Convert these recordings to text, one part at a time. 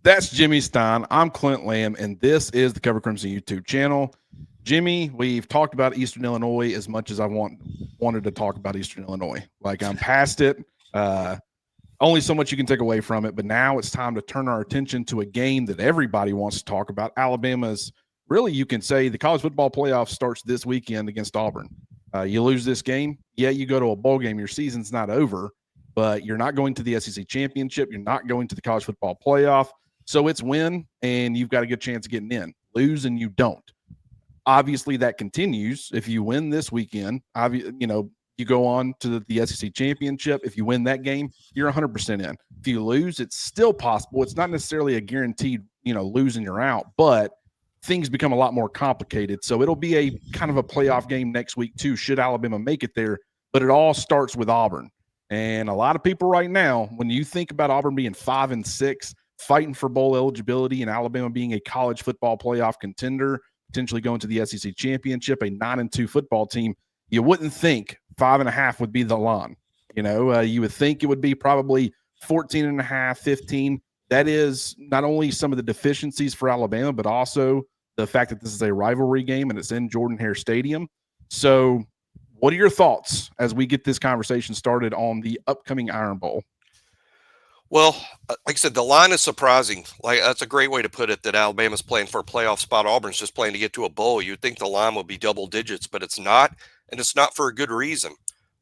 That's Jimmy Stein. I'm Clint Lamb, and this is the Cover Crimson YouTube channel. Jimmy, we've talked about Eastern Illinois as much as I wanted to talk about Eastern Illinois. Like, I'm past it. Only so much you can take away from it, but now it's time to turn our attention to a game that everybody wants to talk about. Alabama's, really, you can say the college football playoff starts this weekend against Auburn. You lose this game, yeah, you go to a bowl game. Your season's not over, but you're not going to the SEC championship. You're not going to the college football playoff. So it's win, and you've got a good chance of getting in. Lose, and you don't. Obviously, that continues. If you win this weekend, you go on to the SEC championship. If you win that game, you're 100% in. If you lose, it's still possible. It's not necessarily a guaranteed, losing you're out, but things become a lot more complicated. So it'll be a kind of a playoff game next week too, should Alabama make it there. But it all starts with Auburn. And a lot of people right now, when you think about Auburn being 5-6, fighting for bowl eligibility, and Alabama being a college football playoff contender, potentially going to the SEC championship, a 9-2 football team, you wouldn't think 5.5 would be the line. You would think it would be probably 14.5, 15. That is not only some of the deficiencies for Alabama, but also the fact that this is a rivalry game and it's in Jordan-Hare Stadium. So what are your thoughts as we get this conversation started on the upcoming Iron Bowl? Well, like I said, the line is surprising. Like, that's a great way to put it, that Alabama's playing for a playoff spot. Auburn's just playing to get to a bowl. You'd think the line would be double digits, but it's not, and it's not for a good reason.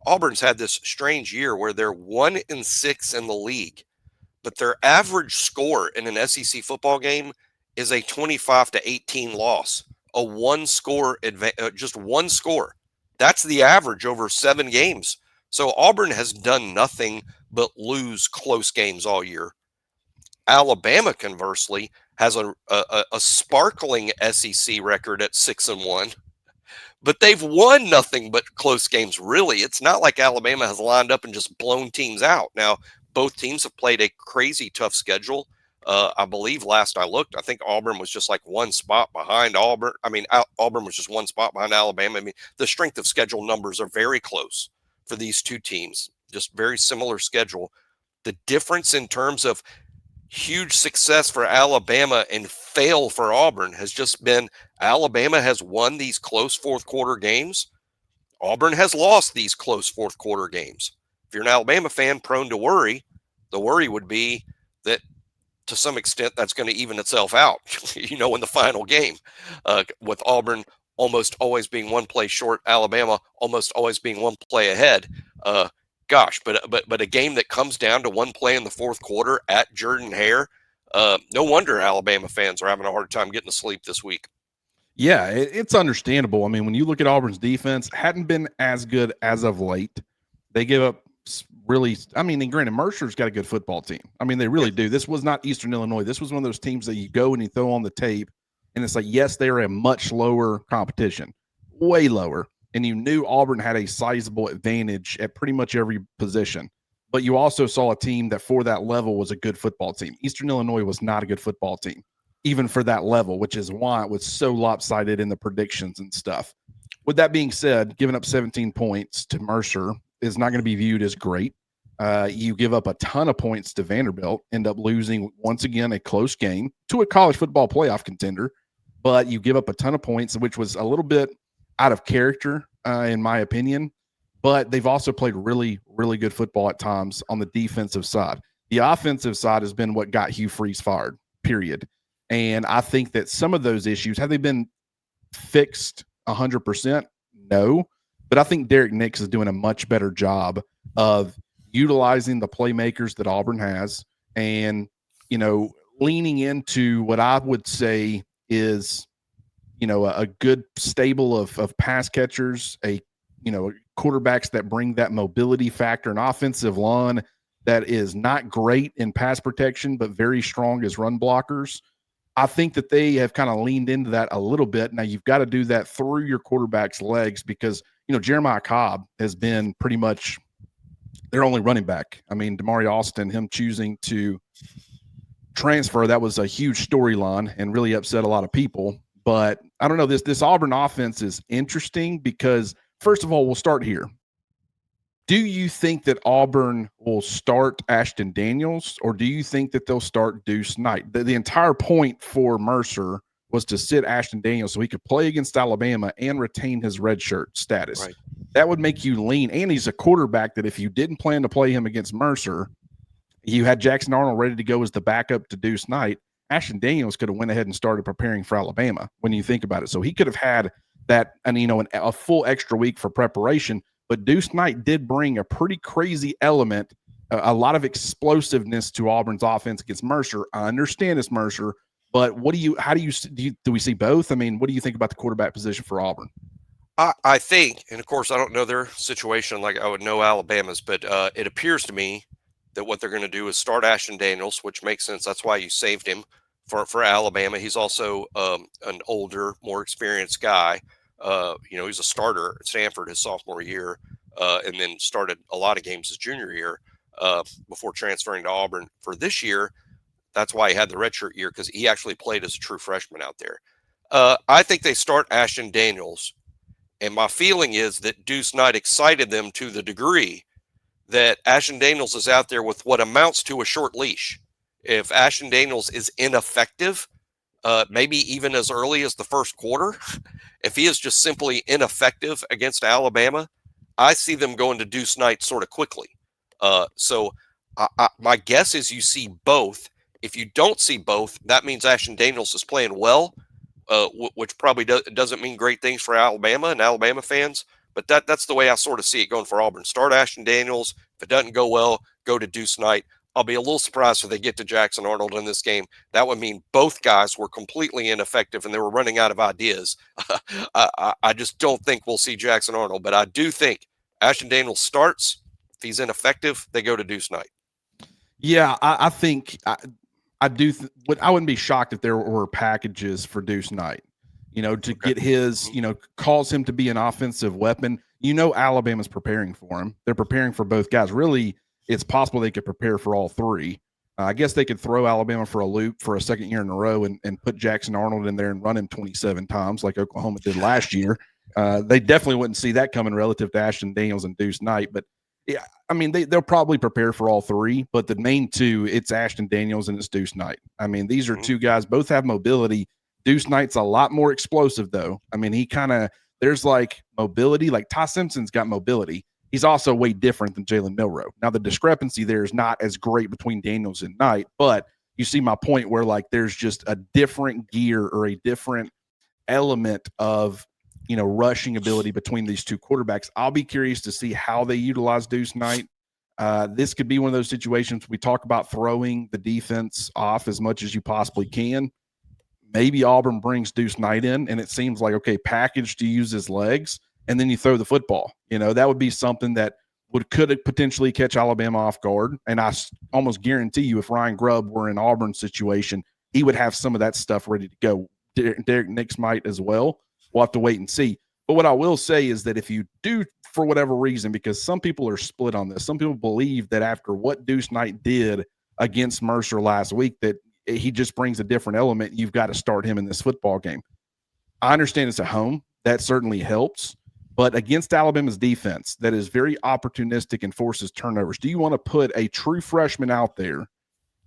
Auburn's had this strange year where they're 1-6 in the league, but their average score in an SEC football game is a 25-18 loss, a just one score. That's the average over 7 games. So Auburn has done nothing but lose close games all year. Alabama, conversely, has a sparkling SEC record at 6-1, but they've won nothing but close games. Really, it's not like Alabama has lined up and just blown teams out. Now, both teams have played a crazy tough schedule. I believe last I looked, I think Auburn was just like one spot behind Auburn. Auburn was just one spot behind Alabama. The strength of schedule numbers are very close for these two teams, just very similar schedule. The difference in terms of huge success for Alabama and fail for Auburn has just been Alabama has won these close fourth quarter games. Auburn has lost these close fourth quarter games. If you're an Alabama fan prone to worry, the worry would be that to some extent that's going to even itself out, in the final game, with Auburn almost always being one play short, Alabama almost always being one play ahead. But a game that comes down to one play in the fourth quarter at Jordan-Hare, no wonder Alabama fans are having a hard time getting to sleep this week. Yeah, it's understandable. I mean, when you look at Auburn's defense, hadn't been as good as of late. They give up and granted, Mercer's got a good football team. They really do. This was not Eastern Illinois. This was one of those teams that you go and you throw on the tape, and it's like, yes, they're a much lower competition, way lower. And you knew Auburn had a sizable advantage at pretty much every position. But you also saw a team that for that level was a good football team. Eastern Illinois was not a good football team, even for that level, which is why it was so lopsided in the predictions and stuff. With that being said, giving up 17 points to Mercer is not going to be viewed as great. You give up a ton of points to Vanderbilt, end up losing once again a close game to a college football playoff contender, but you give up a ton of points, which was a little bit out of character, in my opinion. But they've also played really, really good football at times on the defensive side. The offensive side has been what got Hugh Freeze fired, period. And I think that some of those issues, have they been fixed 100%? No. But I think Derek Nix is doing a much better job of utilizing the playmakers that Auburn has and, leaning into what I would say is, a good stable of pass catchers, quarterbacks that bring that mobility factor, an offensive line that is not great in pass protection, but very strong as run blockers. I think that they have kind of leaned into that a little bit. Now, you've got to do that through your quarterback's legs because, Jeremiah Cobb has been pretty much their only running back. Damari Austin, him choosing to transfer, that was a huge storyline and really upset a lot of people. But I don't know, this Auburn offense is interesting because, first of all, we'll start here. Do you think that Auburn will start Ashton Daniels, or do you think that they'll start Deuce Knight? The entire point for Mercer was to sit Ashton Daniels so he could play against Alabama and retain his redshirt status. Right. That would make you lean. And he's a quarterback that if you didn't plan to play him against Mercer, you had Jackson Arnold ready to go as the backup to Deuce Knight. Ashton Daniels could have went ahead and started preparing for Alabama when you think about it. So he could have had that, and a full extra week for preparation. But Deuce Knight did bring a pretty crazy element, a lot of explosiveness to Auburn's offense against Mercer. I understand it's Mercer, but do we see both? I mean, what do you think about the quarterback position for Auburn? I think, and of course, I don't know their situation like I would know Alabama's, but it appears to me that what they're going to do is start Ashton Daniels, which makes sense. That's why you saved him for Alabama. He's also an older, more experienced guy. He's a starter at Stanford his sophomore year, and then started a lot of games his junior year before transferring to Auburn for this year. That's why he had the redshirt year, because he actually played as a true freshman out there. I think they start Ashton Daniels, and my feeling is that Deuce Knight excited them to the degree that Ashton Daniels is out there with what amounts to a short leash. If Ashton Daniels is ineffective, maybe even as early as the first quarter, if he is just simply ineffective against Alabama, I see them going to Deuce Knight sort of quickly. So my guess is you see both. If you don't see both, that means Ashton Daniels is playing well, which probably doesn't mean great things for Alabama and Alabama fans. But that's the way I sort of see it going for Auburn. Start Ashton Daniels. If it doesn't go well, go to Deuce Knight. I'll be a little surprised if they get to Jackson Arnold in this game. That would mean both guys were completely ineffective and they were running out of ideas. I just don't think we'll see Jackson Arnold. But I do think Ashton Daniels starts. If he's ineffective, they go to Deuce Knight. Yeah, I think I do. I wouldn't be shocked if there were packages for Deuce Knight, to get his, cause him to be an offensive weapon. Alabama's preparing for him. They're preparing for both guys. Really, it's possible they could prepare for all three. I guess they could throw Alabama for a loop for a second year in a row and put Jackson Arnold in there and run him 27 times like Oklahoma did last year. They definitely wouldn't see that coming relative to Ashton Daniels and Deuce Knight. But, yeah, I mean, they'll probably prepare for all three. But the main two, it's Ashton Daniels and it's Deuce Knight. I mean, these are two guys, both have mobility. Deuce Knight's a lot more explosive, though. I mean, there's like mobility. Like Ty Simpson's got mobility. He's also way different than Jalen Milroe. Now, the discrepancy there is not as great between Daniels and Knight, but you see my point where, like, there's just a different gear or a different element of, rushing ability between these two quarterbacks. I'll be curious to see how they utilize Deuce Knight. This could be one of those situations we talk about throwing the defense off as much as you possibly can. Maybe Auburn brings Deuce Knight in, and it seems like, okay, package to use his legs, and then you throw the football. That would be something that could potentially catch Alabama off guard. And I almost guarantee you, if Ryan Grubb were in Auburn's situation, he would have some of that stuff ready to go. Derek Nix might as well. We'll have to wait and see. But what I will say is that if you do, for whatever reason, because some people are split on this, some people believe that after what Deuce Knight did against Mercer last week, that he just brings a different element. You've got to start him in this football game. I understand it's at home. That certainly helps. But against Alabama's defense that is very opportunistic and forces turnovers, do you want to put a true freshman out there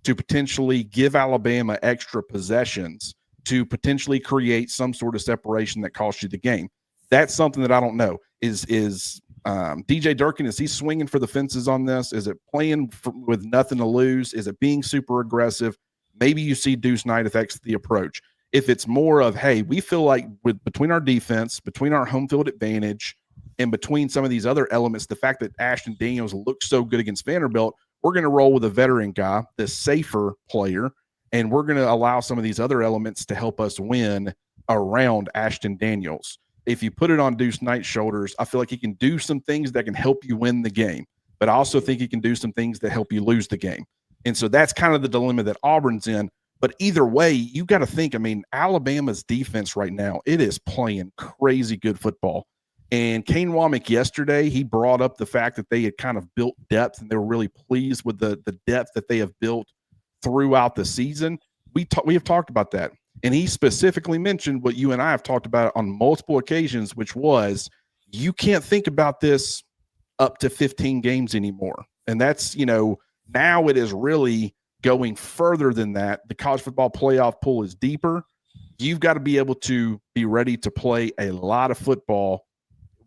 to potentially give Alabama extra possessions to potentially create some sort of separation that costs you the game? That's something that I don't know. Is DJ Durkin, is he swinging for the fences on this? Is it playing with nothing to lose? Is it being super aggressive? Maybe you see Deuce Knight if that's the approach. If it's more of, hey, we feel like between our defense, between our home field advantage, and between some of these other elements, the fact that Ashton Daniels looked so good against Vanderbilt, we're going to roll with a veteran guy, the safer player, and we're going to allow some of these other elements to help us win around Ashton Daniels. If you put it on Deuce Knight's shoulders, I feel like he can do some things that can help you win the game, but I also think he can do some things that help you lose the game. And so that's kind of the dilemma that Auburn's in. But either way, you got to think, I mean, Alabama's defense right now, it is playing crazy good football. And Kane Womack yesterday, he brought up the fact that they had kind of built depth and they were really pleased with the depth that they have built throughout the season. We have talked about that. And he specifically mentioned what you and I have talked about on multiple occasions, which was you can't think about this up to 15 games anymore. And that's, now it is really going further than that. The college football playoff pool is deeper. You've got to be able to be ready to play a lot of football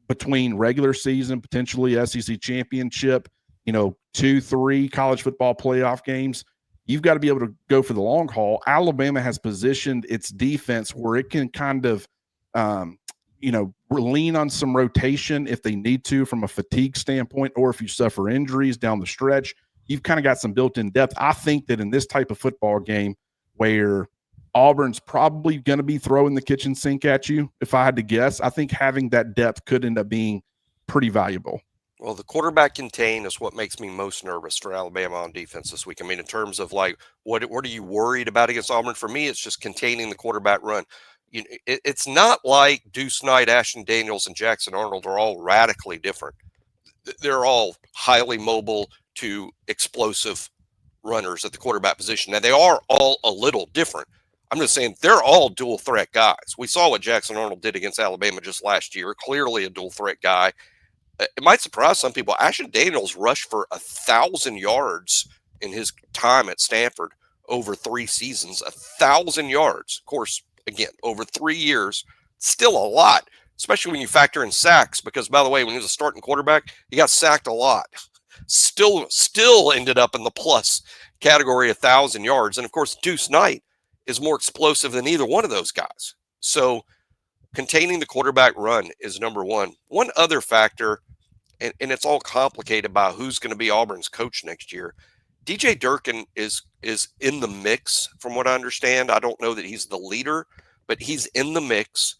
between regular season, potentially SEC championship, 2-3 college football playoff games. You've got to be able to go for the long haul. Alabama has positioned its defense where it can kind of, lean on some rotation if they need to from a fatigue standpoint, or if you suffer injuries down the stretch, you've kind of got some built-in depth. I think that in this type of football game where Auburn's probably going to be throwing the kitchen sink at you, if I had to guess, I think having that depth could end up being pretty valuable. Well, the quarterback contain is what makes me most nervous for Alabama on defense this week. I mean, in terms of like, what are you worried about against Auburn? For me, it's just containing the quarterback run. It's not like Deuce Knight, Ashton Daniels, and Jackson Arnold are all radically different. They're all highly mobile to explosive runners at the quarterback position. Now, they are all a little different. I'm just saying they're all dual threat guys. We saw what Jackson Arnold did against Alabama just last year. Clearly a dual threat guy. It might surprise some people. Ashton Daniels rushed for 1,000 yards in his time at Stanford over 3 seasons. 1,000 yards. Of course, again, over 3 years, still a lot, especially when you factor in sacks. Because, by the way, when he was a starting quarterback, he got sacked a lot. Still ended up in the plus category, 1,000 yards. And, of course, Deuce Knight is more explosive than either one of those guys. So containing the quarterback run is number one. One other factor, and it's all complicated by who's going to be Auburn's coach next year. DJ Durkin is in the mix, from what I understand. I don't know that he's the leader, but he's in the mix.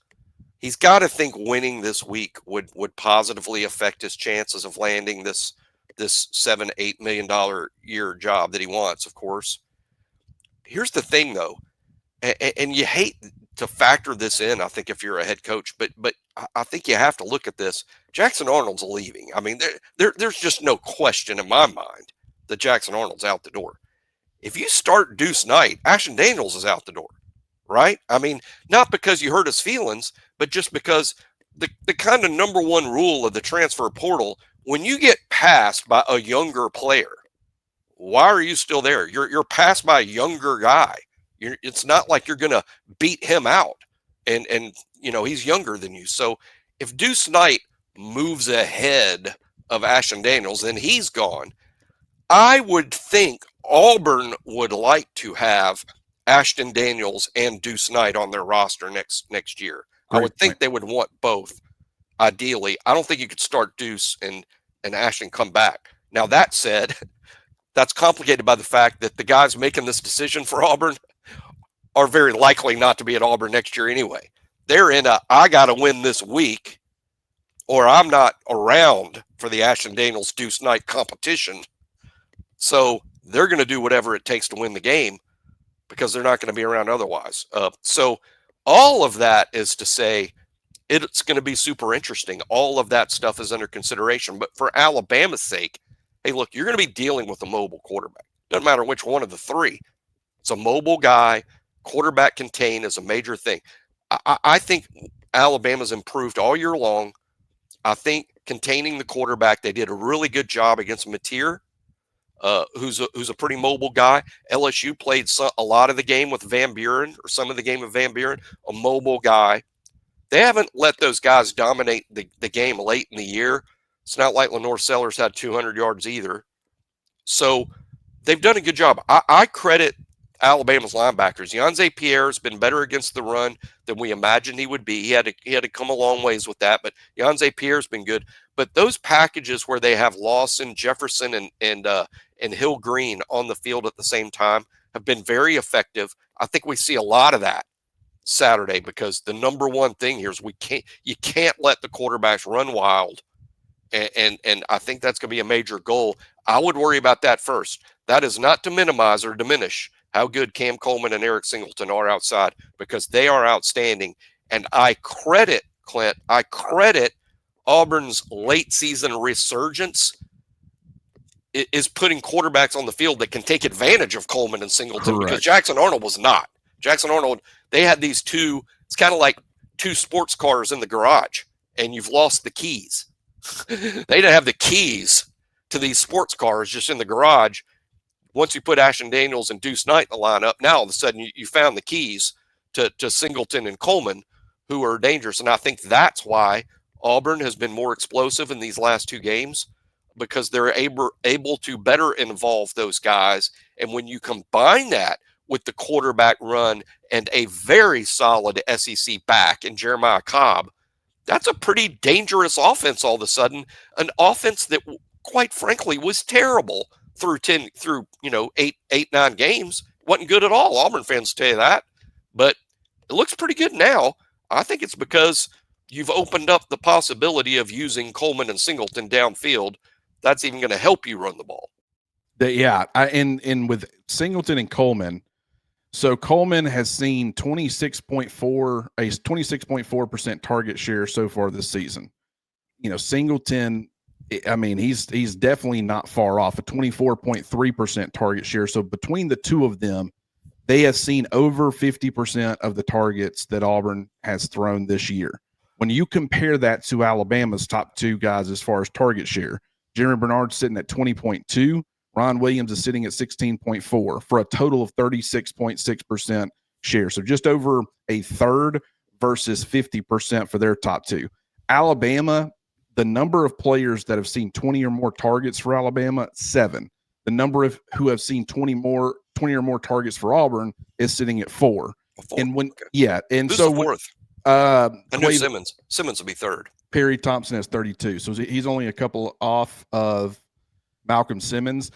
He's got to think winning this week would positively affect his chances of landing this $7-8 million year job that he wants, of course. Here's the thing, though, and you hate to factor this in, I think, if you're a head coach, but I think you have to look at this. Jackson Arnold's leaving. I mean, there's just no question in my mind that Jackson Arnold's out the door. If you start Deuce Knight, Ashton Daniels is out the door, right? I mean, not because you hurt his feelings, but just because the kind of number one rule of the transfer portal, when you get passed by a younger player, why are you still there? You're passed by a younger guy. It's not like you're going to beat him out, and he's younger than you. So if Deuce Knight moves ahead of Ashton Daniels, then he's gone. I would think Auburn would like to have Ashton Daniels and Deuce Knight on their roster next year. Great. I would think they would want both, ideally. I don't think you could start Deuce and Ashton come back. Now, that said, that's complicated by the fact that the guys making this decision for Auburn are very likely not to be at Auburn next year anyway. They're in I got to win this week, or I'm not around for the Ashton Daniels Deuce Knight competition. So they're going to do whatever it takes to win the game because they're not going to be around otherwise. So all of that is to say it's going to be super interesting. All of that stuff is under consideration. But for Alabama's sake, hey, look, you're going to be dealing with a mobile quarterback. Doesn't matter which one of the three. It's a mobile guy. Quarterback contain is a major thing. I think Alabama's improved all year long. I think containing the quarterback, they did a really good job against Mateer, who's a pretty mobile guy. LSU played a lot of the game with Van Buren, or some of the game with Van Buren, a mobile guy. They haven't let those guys dominate the game late in the year. It's not like Lenore Sellers had 200 yards either. So they've done a good job. I credit Alabama's linebackers. Yonze Pierre has been better against the run than we imagined he would be. He had to come a long ways with that, but Yonze Pierre's been good. But those packages where they have Lawson, Jefferson, and Hill Green on the field at the same time have been very effective. I think we see a lot of that Saturday, because the number one thing here is you can't let the quarterbacks run wild. And I think that's going to be a major goal. I would worry about that first. That is not to minimize or diminish how good Cam Coleman and Eric Singleton are outside, because they are outstanding. And I credit, Clint, Auburn's late season resurgence is putting quarterbacks on the field that can take advantage of Coleman and Singleton. Correct. Because Jackson Arnold was not. Jackson Arnold, they had these two, it's kind of like two sports cars in the garage, and you've lost the keys. They didn't have the keys to these sports cars just in the garage. Once you put Ashton Daniels and Deuce Knight in the lineup, now all of a sudden you found the keys to Singleton and Coleman, who are dangerous. And I think that's why Auburn has been more explosive in these last two games, because they're able to better involve those guys. And when you combine that with the quarterback run and a very solid SEC back in Jeremiah Cobb, that's a pretty dangerous offense all of a sudden, an offense that quite frankly was terrible through 8-9 games. Wasn't good at all. Auburn fans tell you that, but it looks pretty good now. I think it's because you've opened up the possibility of using Coleman and Singleton downfield. That's even going to help you run the ball. And with Singleton and Coleman, so Coleman has seen 26.4% target share so far this season. Singleton, I mean, he's definitely not far off, a 24.3% target share. So between the two of them, they have seen over 50% of the targets that Auburn has thrown this year. When you compare that to Alabama's top two guys as far as target share, Jeremy Bernard's sitting at 20.2. Ron Williams is sitting at 16.4 for a total of 36.6% share. So just over a third versus 50% for their top two. Alabama, the number of players that have seen 20 or more targets for Alabama, 7. The number of who have seen 20 or more targets for Auburn is sitting at 4. And when, okay. Yeah. And who's so the fourth? I know Simmons. Simmons will be third. Perry Thompson has 32. So he's only a couple off of Malcolm Simmons.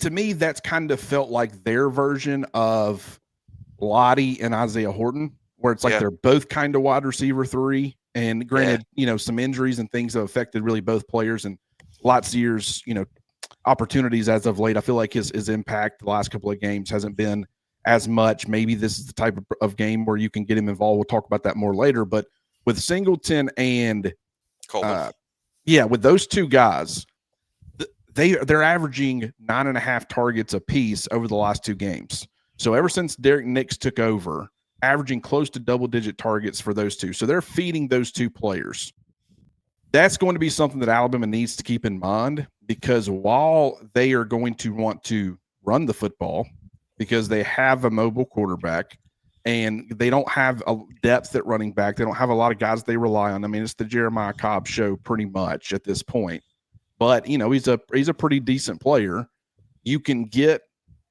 To me, that's kind of felt like their version of Lottie and Isaiah Horton, where it's like they're both kind of wide receiver 3. And granted, some injuries and things have affected really both players, and Lottier's, opportunities as of late. I feel like his impact the last couple of games hasn't been as much. Maybe this is the type of game where you can get him involved. We'll talk about that more later. But with Singleton and Coleman, with those two guys, they're averaging 9.5 targets apiece over the last 2 games. So ever since Derek Nix took over, averaging close to double-digit targets for those two. So they're feeding those two players. That's going to be something that Alabama needs to keep in mind, because while they are going to want to run the football because they have a mobile quarterback and they don't have a depth at running back, they don't have a lot of guys they rely on. I mean, it's the Jeremiah Cobb show pretty much at this point. But, he's a pretty decent player. You can get,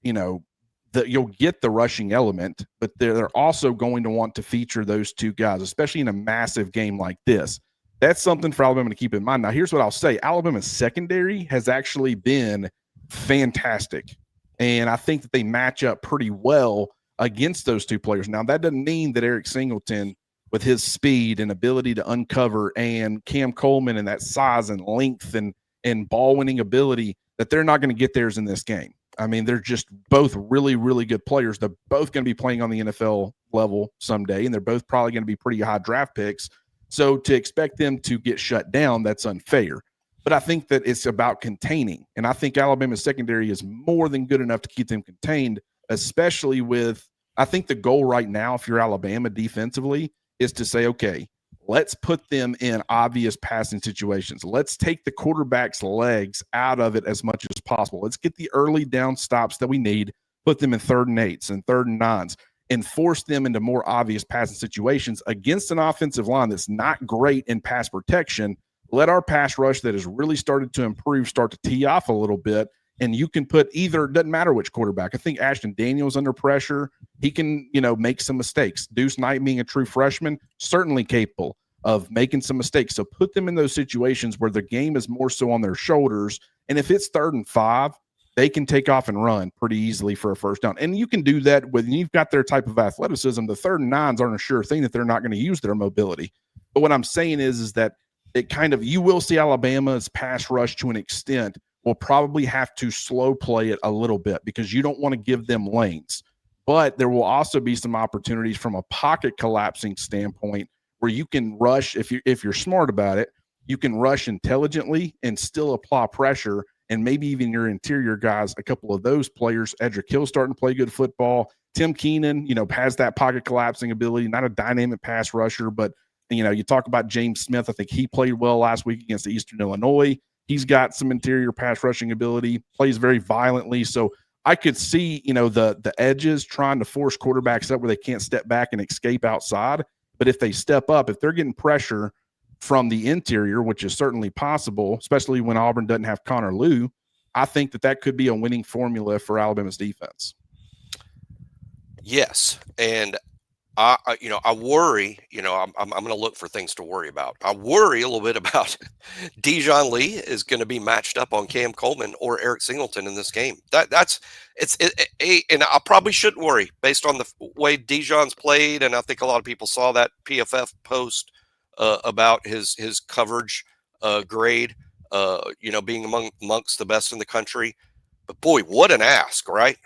you'll get the rushing element, but they're also going to want to feature those two guys, especially in a massive game like this. That's something for Alabama to keep in mind. Now, here's what I'll say. Alabama's secondary has actually been fantastic, and I think that they match up pretty well against those two players. Now, that doesn't mean that Eric Singleton, with his speed and ability to uncover, and Cam Coleman and that size and length and ball-winning ability, that they're not going to get theirs in this game. I mean, they're just both really, really good players. They're both going to be playing on the NFL level someday, and they're both probably going to be pretty high draft picks. So to expect them to get shut down, that's unfair. But I think that it's about containing. And I think Alabama's secondary is more than good enough to keep them contained, especially with, I think the goal right now, if you're Alabama defensively, is to say, okay, let's put them in obvious passing situations. Let's take the quarterback's legs out of it as much as possible. Let's get the early down stops that we need, put them in 3rd and 8s and 3rd and 9s, and force them into more obvious passing situations against an offensive line that's not great in pass protection. Let our pass rush that has really started to improve start to tee off a little bit, and you can put either, it doesn't matter which quarterback. I think Ashton Daniels under pressure, he can, make some mistakes. Deuce Knight, being a true freshman, certainly capable of making some mistakes. So put them in those situations where the game is more so on their shoulders, and if it's 3rd and 5, they can take off and run pretty easily for a first down. And you can do that when you've got their type of athleticism. The 3rd and 9s aren't a sure thing that they're not going to use their mobility. But what I'm saying is that it kind of, you will see Alabama's pass rush to an extent will probably have to slow play it a little bit because you don't want to give them lanes. But there will also be some opportunities from a pocket collapsing standpoint where you can rush, if you're smart about it, you can rush intelligently and still apply pressure. And maybe even your interior guys, a couple of those players, Edric Hill starting to play good football. Tim Keenan, has that pocket collapsing ability, not a dynamic pass rusher, but You talk about James Smith. I think he played well last week against Eastern Illinois. He's got some interior pass rushing ability, plays very violently. So I could see, the edges trying to force quarterbacks up where they can't step back and escape outside. But if they step up, if they're getting pressure from the interior, which is certainly possible, especially when Auburn doesn't have Connor Lew, I think that could be a winning formula for Alabama's defense. Yes, and I worry. I'm going to look for things to worry about. I worry a little bit about Dijon Lee is going to be matched up on Cam Coleman or Eric Singleton in this game. And I probably shouldn't worry based on the way Dijon's played, and I think a lot of people saw that PFF post about his coverage grade. Being amongst the best in the country. But boy, what an ask, right?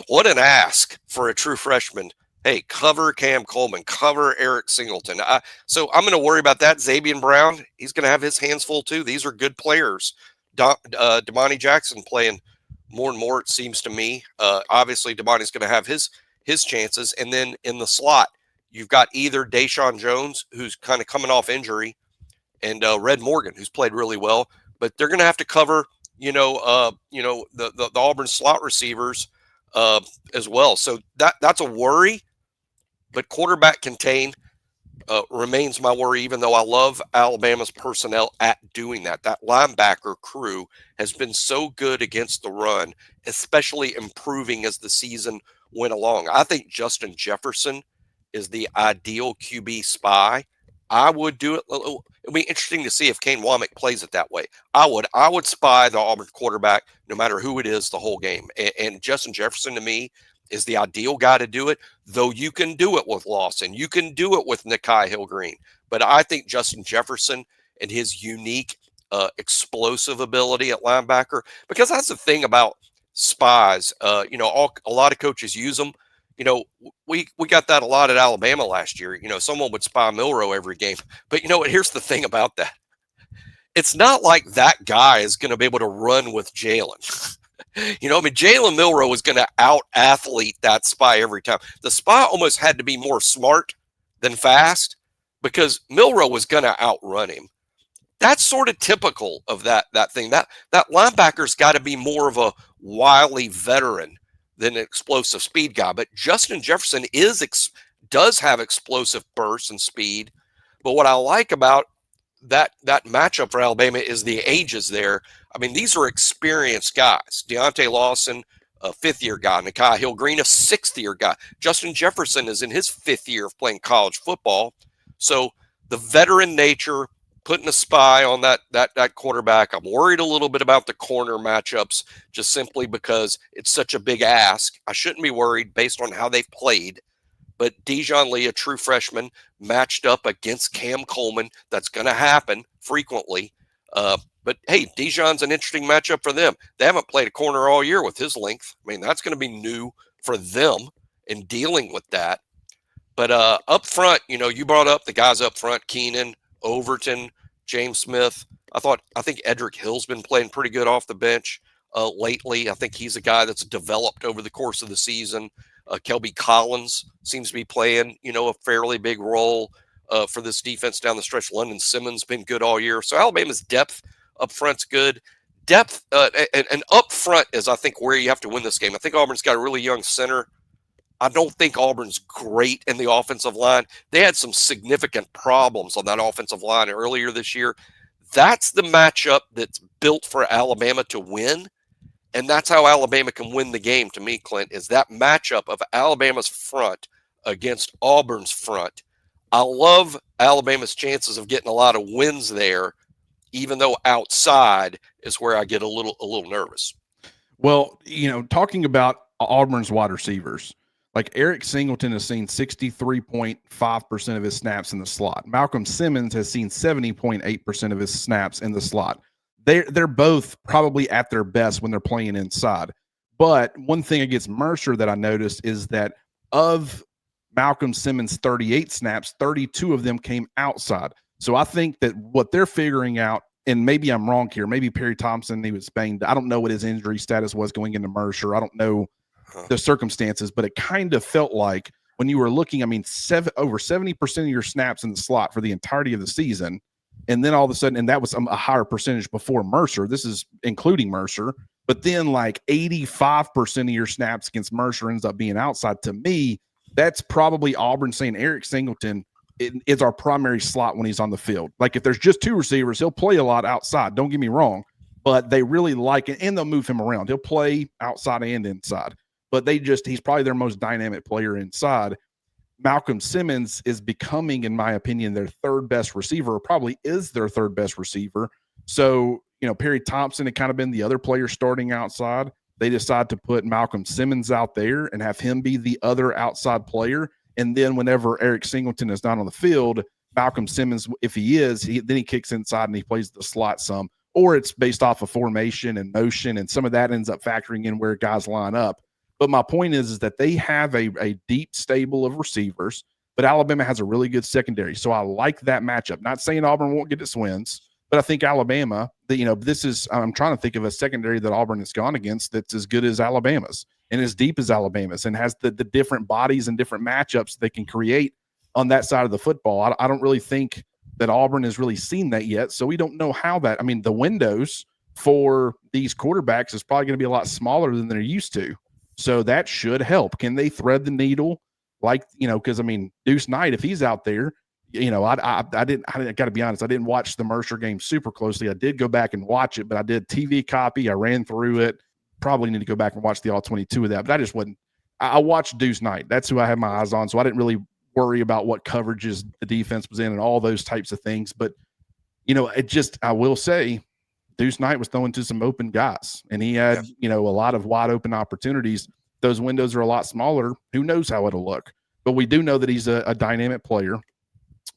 What an ask for a true freshman. Hey, cover Cam Coleman, cover Eric Singleton. So I'm going to worry about that. Xavier Brown, he's going to have his hands full too. These are good players. Damani Jackson playing more and more, it seems to me. Obviously, Damani's going to have his chances. And then in the slot, you've got either Deshaun Jones, who's kind of coming off injury, and Red Morgan, who's played really well. But they're going to have to cover, the Auburn slot receivers as well. So that's a worry. But quarterback contain remains my worry, even though I love Alabama's personnel at doing that. That linebacker crew has been so good against the run, especially improving as the season went along. I think Justin Jefferson is the ideal QB spy. I would do it. It'll be interesting to see if Kane Womack plays it that way. I would spy the Auburn quarterback, no matter who it is, the whole game. And Justin Jefferson, to me, is the ideal guy to do it, though you can do it with Lawson. You can do it with Nikai Hill-Green. But I think Justin Jefferson and his unique explosive ability at linebacker, because that's the thing about spies. A lot of coaches use them. We got that a lot at Alabama last year. Someone would spy Milroe every game. But here's the thing about that. It's not like that guy is going to be able to run with Jalen. Jalen Milroe was going to out-athlete that spy every time. The spy almost had to be more smart than fast because Milroe was going to outrun him. That's sort of typical of that thing. That linebacker's got to be more of a wily veteran than an explosive speed guy. But Justin Jefferson does have explosive bursts and speed. But what I like about that matchup for Alabama is the ages there. I mean, these are experienced guys. Deontay Lawson, a fifth-year guy. Nikai Hill-Green, a sixth-year guy. Justin Jefferson is in his fifth year of playing college football. So the veteran nature, putting a spy on that quarterback. I'm worried a little bit about the corner matchups just simply because it's such a big ask. I shouldn't be worried based on how they've played. But Dijon Lee, a true freshman, matched up against Cam Coleman. That's going to happen frequently. But, hey, Dijon's an interesting matchup for them. They haven't played a corner all year with his length. I mean, that's going to be new for them in dealing with that. But up front, you brought up the guys up front, Keenan, Overton, James Smith. I think Edric Hill's been playing pretty good off the bench lately. I think he's a guy that's developed over the course of the season. Kelby Collins seems to be playing, a fairly big role for this defense down the stretch. London Simmons been good all year. So Alabama's depth up front's good. Depth and up front is, I think, where you have to win this game. I think Auburn's got a really young center. I don't think Auburn's great in the offensive line. They had some significant problems on that offensive line earlier this year. That's the matchup that's built for Alabama to win. And that's how Alabama can win the game, to me, Clint, is that matchup of Alabama's front against Auburn's front. I love Alabama's chances of getting a lot of wins there, even though outside is where I get a little nervous. Well, talking about Auburn's wide receivers, like Eric Singleton has seen 63.5% of his snaps in the slot. Malcolm Simmons has seen 70.8% of his snaps in the slot. They're both probably at their best when they're playing inside. But one thing against Mercer that I noticed is that of Malcolm Simmons' 38 snaps, 32 of them came outside. So I think that what they're figuring out, and maybe I'm wrong here, maybe Perry Thompson, he was banged. I don't know what his injury status was going into Mercer. I don't know the circumstances, but it kind of felt like when you were looking, I mean, over 70% of your snaps in the slot for the entirety of the season. And then all of a sudden, and that was a higher percentage before Mercer. This is including Mercer. But then like 85% of your snaps against Mercer ends up being outside. To me, that's probably Auburn saying Eric Singleton is our primary slot when he's on the field. Like if there's just two receivers, he'll play a lot outside. Don't get me wrong. But they really like it, and they'll move him around. He'll play outside and inside. But he's probably their most dynamic player inside. Malcolm Simmons is becoming, in my opinion, their third best receiver, or probably is their third best receiver. So, Perry Thompson had kind of been the other player starting outside. They decide to put Malcolm Simmons out there and have him be the other outside player. And then whenever Eric Singleton is not on the field, Malcolm Simmons, if he is, then he kicks inside and he plays the slot some. Or it's based off of formation and motion, and some of that ends up factoring in where guys line up. But my point is that they have a deep stable of receivers, but Alabama has a really good secondary. So I like that matchup. Not saying Auburn won't get its wins, but I think Alabama, I'm trying to think of a secondary that Auburn has gone against that's as good as Alabama's and as deep as Alabama's and has the different bodies and different matchups they can create on that side of the football. I don't really think that Auburn has really seen that yet. So we don't know how the windows for these quarterbacks is probably going to be a lot smaller than they're used to. So that should help. Can they thread the needle? Because Deuce Knight, if he's out there, I got to be honest, I didn't watch the Mercer game super closely. I did go back and watch it, but I did TV copy. I ran through it. Probably need to go back and watch the all 22 of that, but I just wasn't. I watched Deuce Knight. That's who I had my eyes on. So I didn't really worry about what coverages the defense was in and all those types of things. But, I will say, Deuce Knight was throwing to some open guys, and he had, a lot of wide open opportunities. Those windows are a lot smaller. Who knows how it'll look? But we do know that he's a dynamic player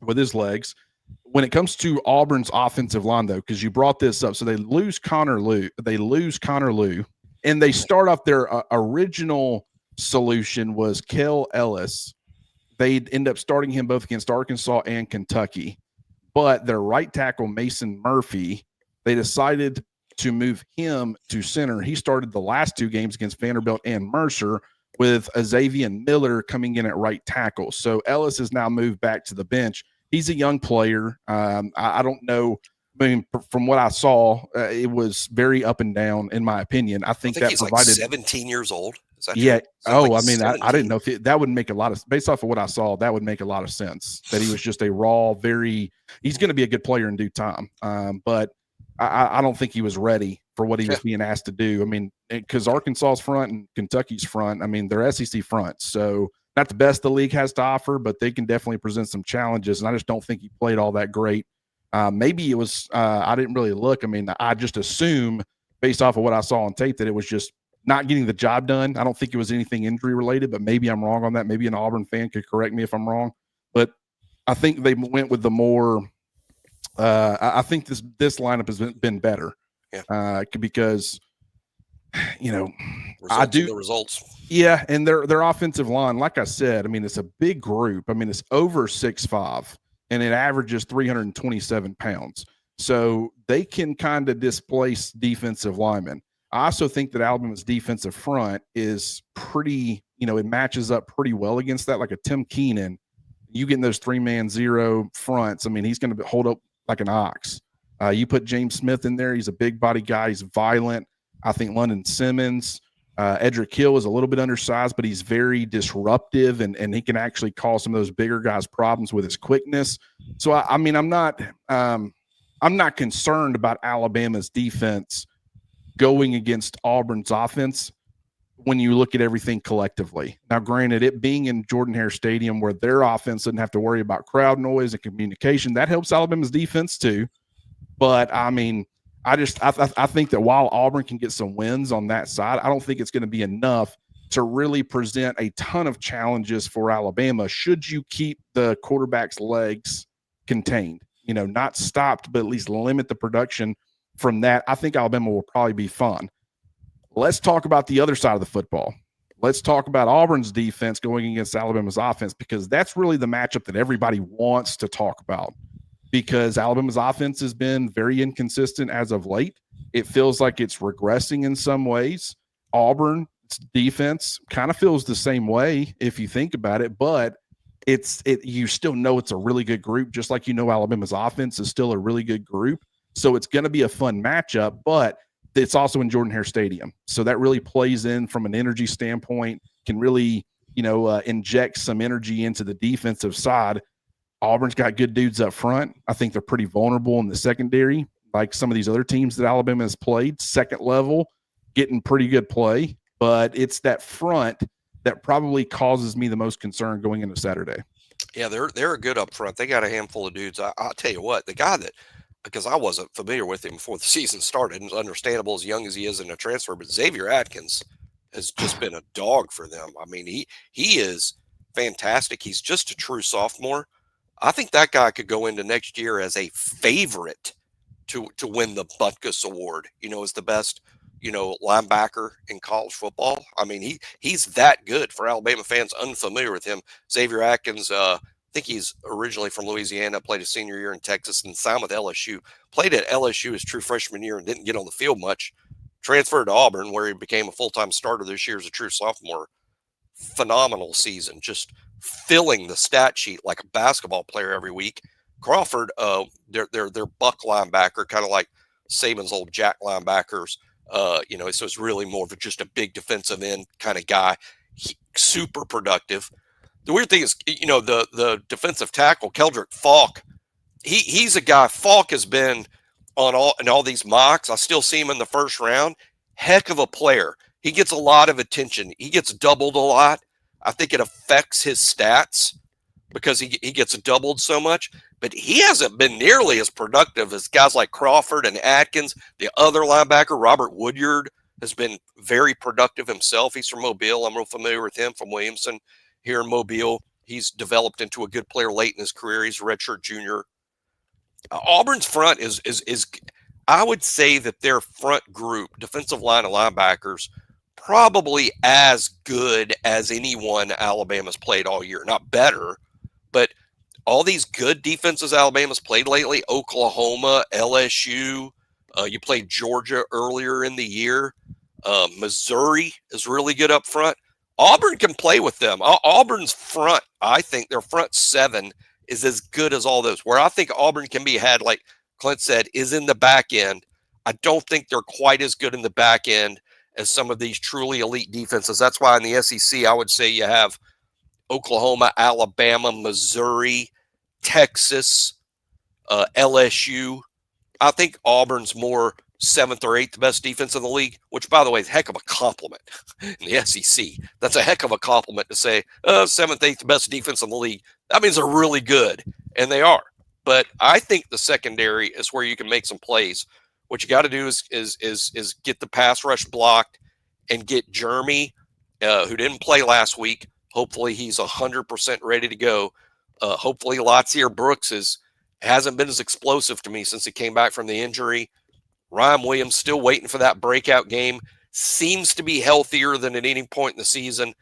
with his legs. When it comes to Auburn's offensive line, though, because you brought this up, so they lose Connor Lew, and they start off their original solution was Kel Ellis. They'd end up starting him both against Arkansas and Kentucky. But their right tackle, Mason Murphy, they decided to move him to center. He started the last two games against Vanderbilt and Mercer, with Xavier Miller coming in at right tackle. So Ellis has now moved back to the bench. He's a young player. I don't know. From what I saw, it was very up and down, in my opinion. I think that he's provided like 17 years old. Is that yeah. True? I didn't know if that would make a lot of, based off of what I saw, that would make a lot of sense. That he was just a raw, he's going to be a good player in due time. But I don't think he was ready for what he was being asked to do. Because Arkansas's front and Kentucky's front, they're SEC fronts. So not the best the league has to offer, but they can definitely present some challenges. And I just don't think he played all that great. Maybe it was, I didn't really look. I just assume based off of what I saw on tape that it was just not getting the job done. I don't think it was anything injury related, but maybe I'm wrong on that. Maybe an Auburn fan could correct me if I'm wrong. But I think they went with the more, I think this lineup has been better because, I do the results. Yeah. And their offensive line, like I said, it's a big group. It's over 6'5", and it averages 327 pounds. So they can kind of displace defensive linemen. I also think that Alabama's defensive front is pretty, it matches up pretty well against that. Like a Tim Keenan, you get in those 3-man zero fronts. He's going to hold up like an ox. You put James Smith in there. He's a big body guy. He's violent. I think London Simmons, Edric Hill is a little bit undersized, but he's very disruptive and he can actually cause some of those bigger guys problems with his quickness. So I'm not concerned about Alabama's defense going against Auburn's offense when you look at everything collectively. Now, granted, it being in Jordan-Hare Stadium where their offense doesn't have to worry about crowd noise and communication, that helps Alabama's defense too. But I think that while Auburn can get some wins on that side, I don't think it's going to be enough to really present a ton of challenges for Alabama should you keep the quarterback's legs contained, not stopped, but at least limit the production from that. I think Alabama will probably be fun. Let's talk about the other side of the football. Let's talk about Auburn's defense going against Alabama's offense, because that's really the matchup that everybody wants to talk about, because Alabama's offense has been very inconsistent as of late. It feels like it's regressing in some ways. Auburn's defense kind of feels the same way if you think about it, but you still know it's a really good group, just like Alabama's offense is still a really good group. So it's going to be a fun matchup, but it's also in Jordan-Hare Stadium. So that really plays in from an energy standpoint, can really, inject some energy into the defensive side. Auburn's got good dudes up front. I think they're pretty vulnerable in the secondary, like some of these other teams that Alabama has played, second level, getting pretty good play. But it's that front that probably causes me the most concern going into Saturday. Yeah, they're a good up front. They got a handful of dudes. I'll tell you what, the guy that, because I wasn't familiar with him before the season started, and it's understandable as young as he is in a transfer, but Xavier Atkins has just been a dog for them. I mean, he is fantastic. He's just a true sophomore. I think that guy could go into next year as a favorite to win the Butkus Award, as the best, linebacker in college football. I mean, he's that good for Alabama fans unfamiliar with him. Xavier Atkins, I think he's originally from Louisiana, played his senior year in Texas and signed with LSU. Played at LSU his true freshman year and didn't get on the field much. Transferred to Auburn, where he became a full-time starter this year as a true sophomore. Phenomenal season, just filling the stat sheet like a basketball player every week. Crawford, their buck linebacker, kind of like Saban's old jack linebackers. So it's really more of just a big defensive end kind of guy. Super productive. The weird thing is, the defensive tackle, Keldrick Falk, he's a guy. Falk has been on all these mocks. I still see him in the first round. Heck of a player. He gets a lot of attention. He gets doubled a lot. I think it affects his stats because he gets doubled so much. But he hasn't been nearly as productive as guys like Crawford and Atkins. The other linebacker, Robert Woodyard, has been very productive himself. He's from Mobile. I'm real familiar with him from Williamson here in Mobile. He's developed into a good player late in his career. He's a redshirt junior. Auburn's front is I would say that their front group, defensive line and linebackers, probably as good as anyone Alabama's played all year. Not better, but all these good defenses Alabama's played lately, Oklahoma, LSU, you played Georgia earlier in the year. Missouri is really good up front. Auburn can play with them. Auburn's front, I think their front seven is as good as all those. Where I think Auburn can be had, like Clint said, is in the back end. I don't think they're quite as good in the back end as some of these truly elite defenses. That's why in the SEC, I would say you have Oklahoma, Alabama, Missouri, Texas, LSU. I think Auburn's more 7th or 8th best defense in the league, which, by the way, is a heck of a compliment in the SEC. That's a heck of a compliment to say 7th, 8th best defense in the league. That means they're really good, and they are. But I think the secondary is where you can make some plays. What you got to do is get the pass rush blocked and get Jeremy, who didn't play last week. Hopefully he's 100% ready to go. Hopefully Latsier Brooks hasn't been as explosive to me since he came back from the injury. Ryan Williams still waiting for that breakout game. Seems to be healthier than at any point in the season.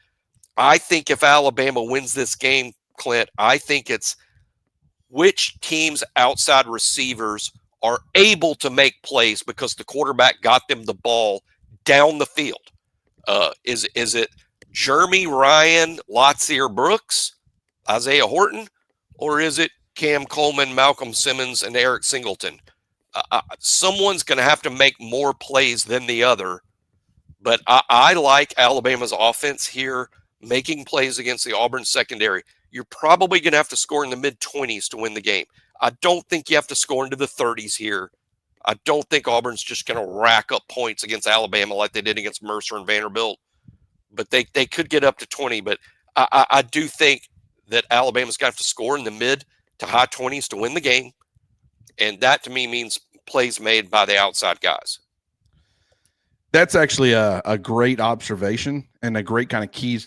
I think if Alabama wins this game, Clint, I think it's which team's outside receivers are able to make plays because the quarterback got them the ball down the field. Is it Jeremy, Ryan, Latsier Brooks, Isaiah Horton, or is it Cam Coleman, Malcolm Simmons, and Eric Singleton? Someone's going to have to make more plays than the other. But I like Alabama's offense here, making plays against the Auburn secondary. You're probably going to have to score in the mid-20s to win the game. I don't think you have to score into the 30s here. I don't think Auburn's just going to rack up points against Alabama like they did against Mercer and Vanderbilt. But they could get up to 20. But I do think that Alabama's going to have to score in the mid to high 20s to win the game. And that to me means plays made by the outside guys. That's actually a great observation and a great kind of key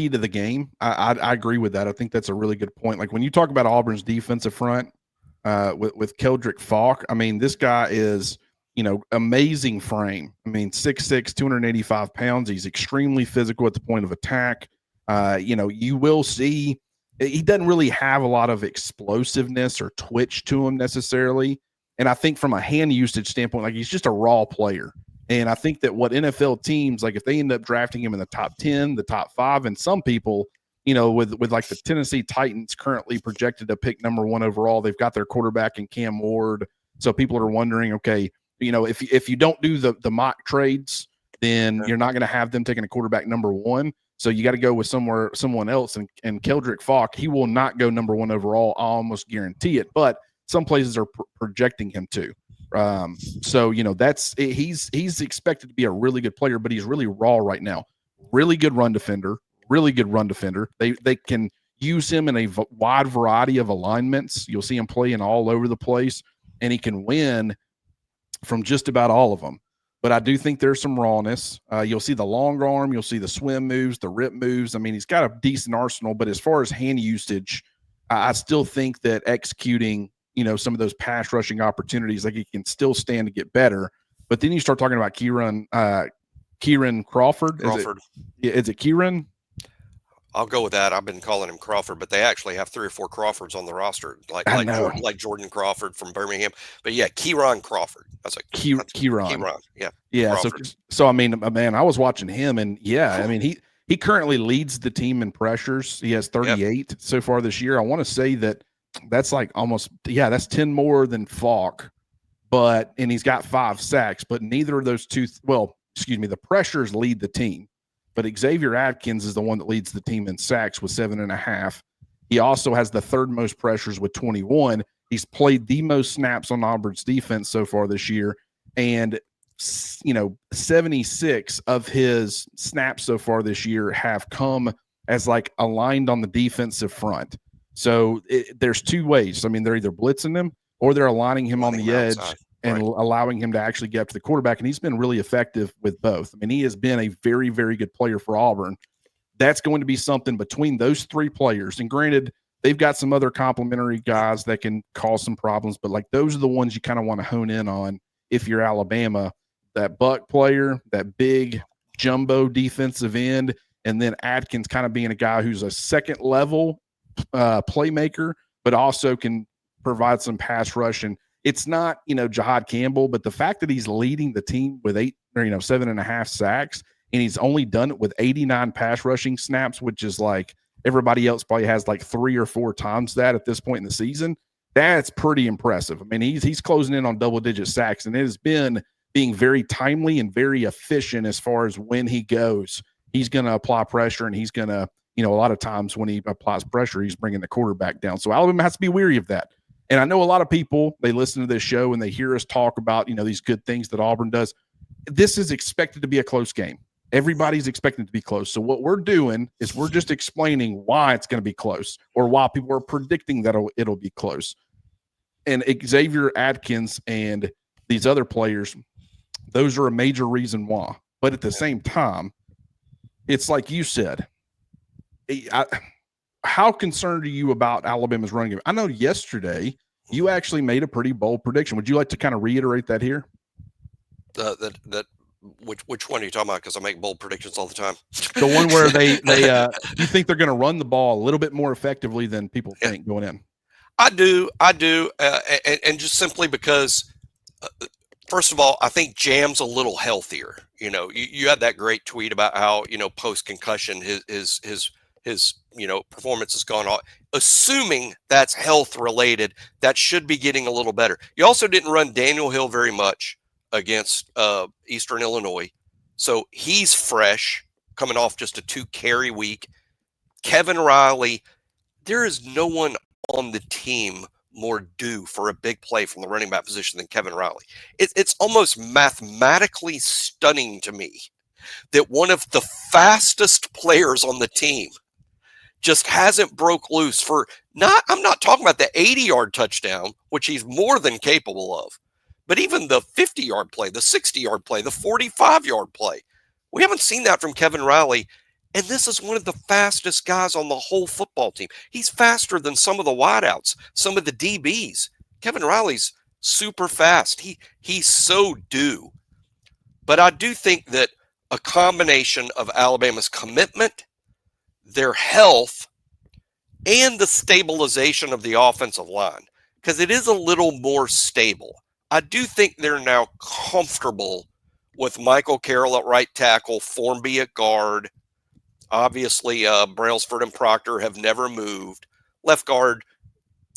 to the game. I agree with that. I think that's a really good point. Like when you talk about Auburn's defensive front with Keldrick Falk, I mean, this guy is, amazing frame. I mean, 6'6", 285 pounds. He's extremely physical at the point of attack. You will see he doesn't really have a lot of explosiveness or twitch to him necessarily. And I think from a hand usage standpoint, like he's just a raw player. And I think that what NFL teams, like if they end up drafting him in the top 10, the top 5, and some people, with like the Tennessee Titans currently projected to pick number 1 overall, they've got their quarterback in Cam Ward. So people are wondering, okay, if you don't do the mock trades, then you're not going to have them taking a quarterback number 1. So you got to go with someone else. And Keldrick Falk, he will not go number 1 overall. I almost guarantee it. But some places are projecting him to. So he's expected to be a really good player, but he's really raw right now. Really good run defender. They can use him in a wide variety of alignments. You'll see him playing all over the place, and he can win from just about all of them. But I do think there's some rawness. You'll see the long arm. You'll see the swim moves, the rip moves. I mean, he's got a decent arsenal, but as far as hand usage, I still think that executing, some of those pass rushing opportunities, like he can still stand to get better. But then you start talking about Kieran Crawford. Is it Kieran? I'll go with that. I've been calling him Crawford, but they actually have 3 or 4 Crawfords on the roster, like Jordan Crawford from Birmingham. But yeah, Kieran Crawford. That's like Kieran. Yeah. Crawford. So I mean, man, I was watching him, and I mean, he currently leads the team in pressures. He has 38 so far this year. I want to say that's like that's 10 more than Falk, and he's got 5 sacks. But neither of those two. The pressures lead the team. But Xavier Atkins is the one that leads the team in sacks with 7.5. He also has the 3rd most pressures with 21. He's played the most snaps on Auburn's defense so far this year. And, 76 of his snaps so far this year have come as like aligned on the defensive front. So there's 2 ways. I mean, they're either blitzing him or they're aligning him on the edge. And allowing him to actually get up to the quarterback. And he's been really effective with both. I mean, he has been a very, very good player for Auburn. That's going to be something between those 3 players. And granted, they've got some other complementary guys that can cause some problems, but like those are the ones you kind of want to hone in on if you're Alabama. That Buck player, that big jumbo defensive end, and then Atkins kind of being a guy who's a second level playmaker, but also can provide some pass rush. And it's not, Jahad Campbell, but the fact that he's leading the team with 7.5 sacks, and he's only done it with 89 pass rushing snaps, which is like everybody else probably has like 3 or 4 times that at this point in the season. That's pretty impressive. I mean, he's closing in on double-digit sacks, and it has been being very timely and very efficient as far as when he goes. He's going to apply pressure, and he's going to, a lot of times when he applies pressure, he's bringing the quarterback down. So Alabama has to be wary of that. And I know a lot of people, they listen to this show and they hear us talk about, these good things that Auburn does. This is expected to be a close game. Everybody's expecting it to be close. So what we're doing is we're just explaining why it's going to be close, or why people are predicting that it'll be close. And Xavier Atkins and these other players, those are a major reason why. But at the same time, it's like you said, how concerned are you about Alabama's running game? I know yesterday you actually made a pretty bold prediction. Would you like to kind of reiterate that here? Which one are you talking about? Because I make bold predictions all the time. The one where they you think they're going to run the ball a little bit more effectively than people think going in? I do, and just simply because, first of all, I think Jam's a little healthier. You had that great tweet about how post concussion his performance has gone on. Assuming that's health related, that should be getting a little better. You also didn't run Daniel Hill very much against Eastern Illinois, so he's fresh, coming off just a 2 carry week. Kevin Riley, there is no one on the team more due for a big play from the running back position than Kevin Riley. It's almost mathematically stunning to me that one of the fastest players on the team just hasn't broke loose I'm not talking about the 80-yard touchdown, which he's more than capable of, but even the 50-yard play, the 60-yard play, the 45-yard play. We haven't seen that from Kevin Riley, and this is one of the fastest guys on the whole football team. He's faster than some of the wideouts, some of the DBs. Kevin Riley's super fast. He's so due. But I do think that a combination of Alabama's commitment, their health, and the stabilization of the offensive line, because it is a little more stable. I do think they're now comfortable with Michael Carroll at right tackle, Formby at guard. Obviously, Brailsford and Proctor have never moved. Left guard,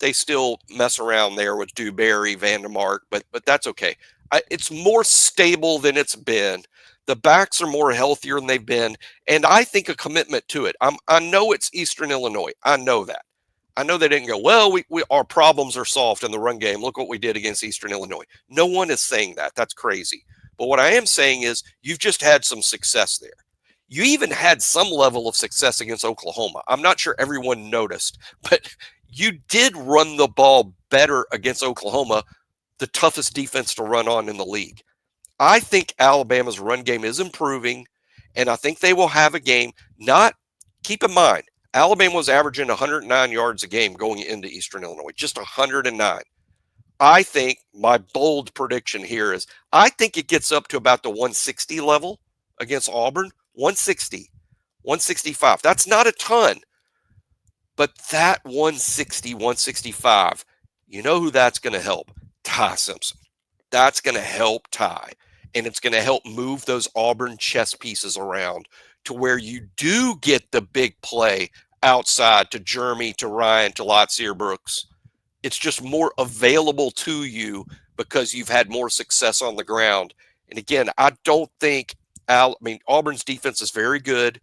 they still mess around there with Dewberry, Vandermark, but that's okay. It's more stable than it's been. The backs are more healthier than they've been, and I think a commitment to it. I know it's Eastern Illinois. I know that. I know they didn't go, well, our problems are solved in the run game. Look what we did against Eastern Illinois. No one is saying that. That's crazy. But what I am saying is you've just had some success there. You even had some level of success against Oklahoma. I'm not sure everyone noticed, but you did run the ball better against Oklahoma, the toughest defense to run on in the league. I think Alabama's run game is improving, and I think they will have a game. Keep in mind, Alabama was averaging 109 yards a game going into Eastern Illinois, just 109. I think my bold prediction here is I think it gets up to about the 160 level against Auburn, 160, 165. That's not a ton, but that 160, 165, you know who that's going to help? Ty Simpson. That's going to help Ty, and it's going to help move those Auburn chess pieces around to where you do get the big play outside to Jeremy, to Ryan, to Latsier Brooks. It's just more available to you because you've had more success on the ground. And again, I don't think Auburn's defense is very good.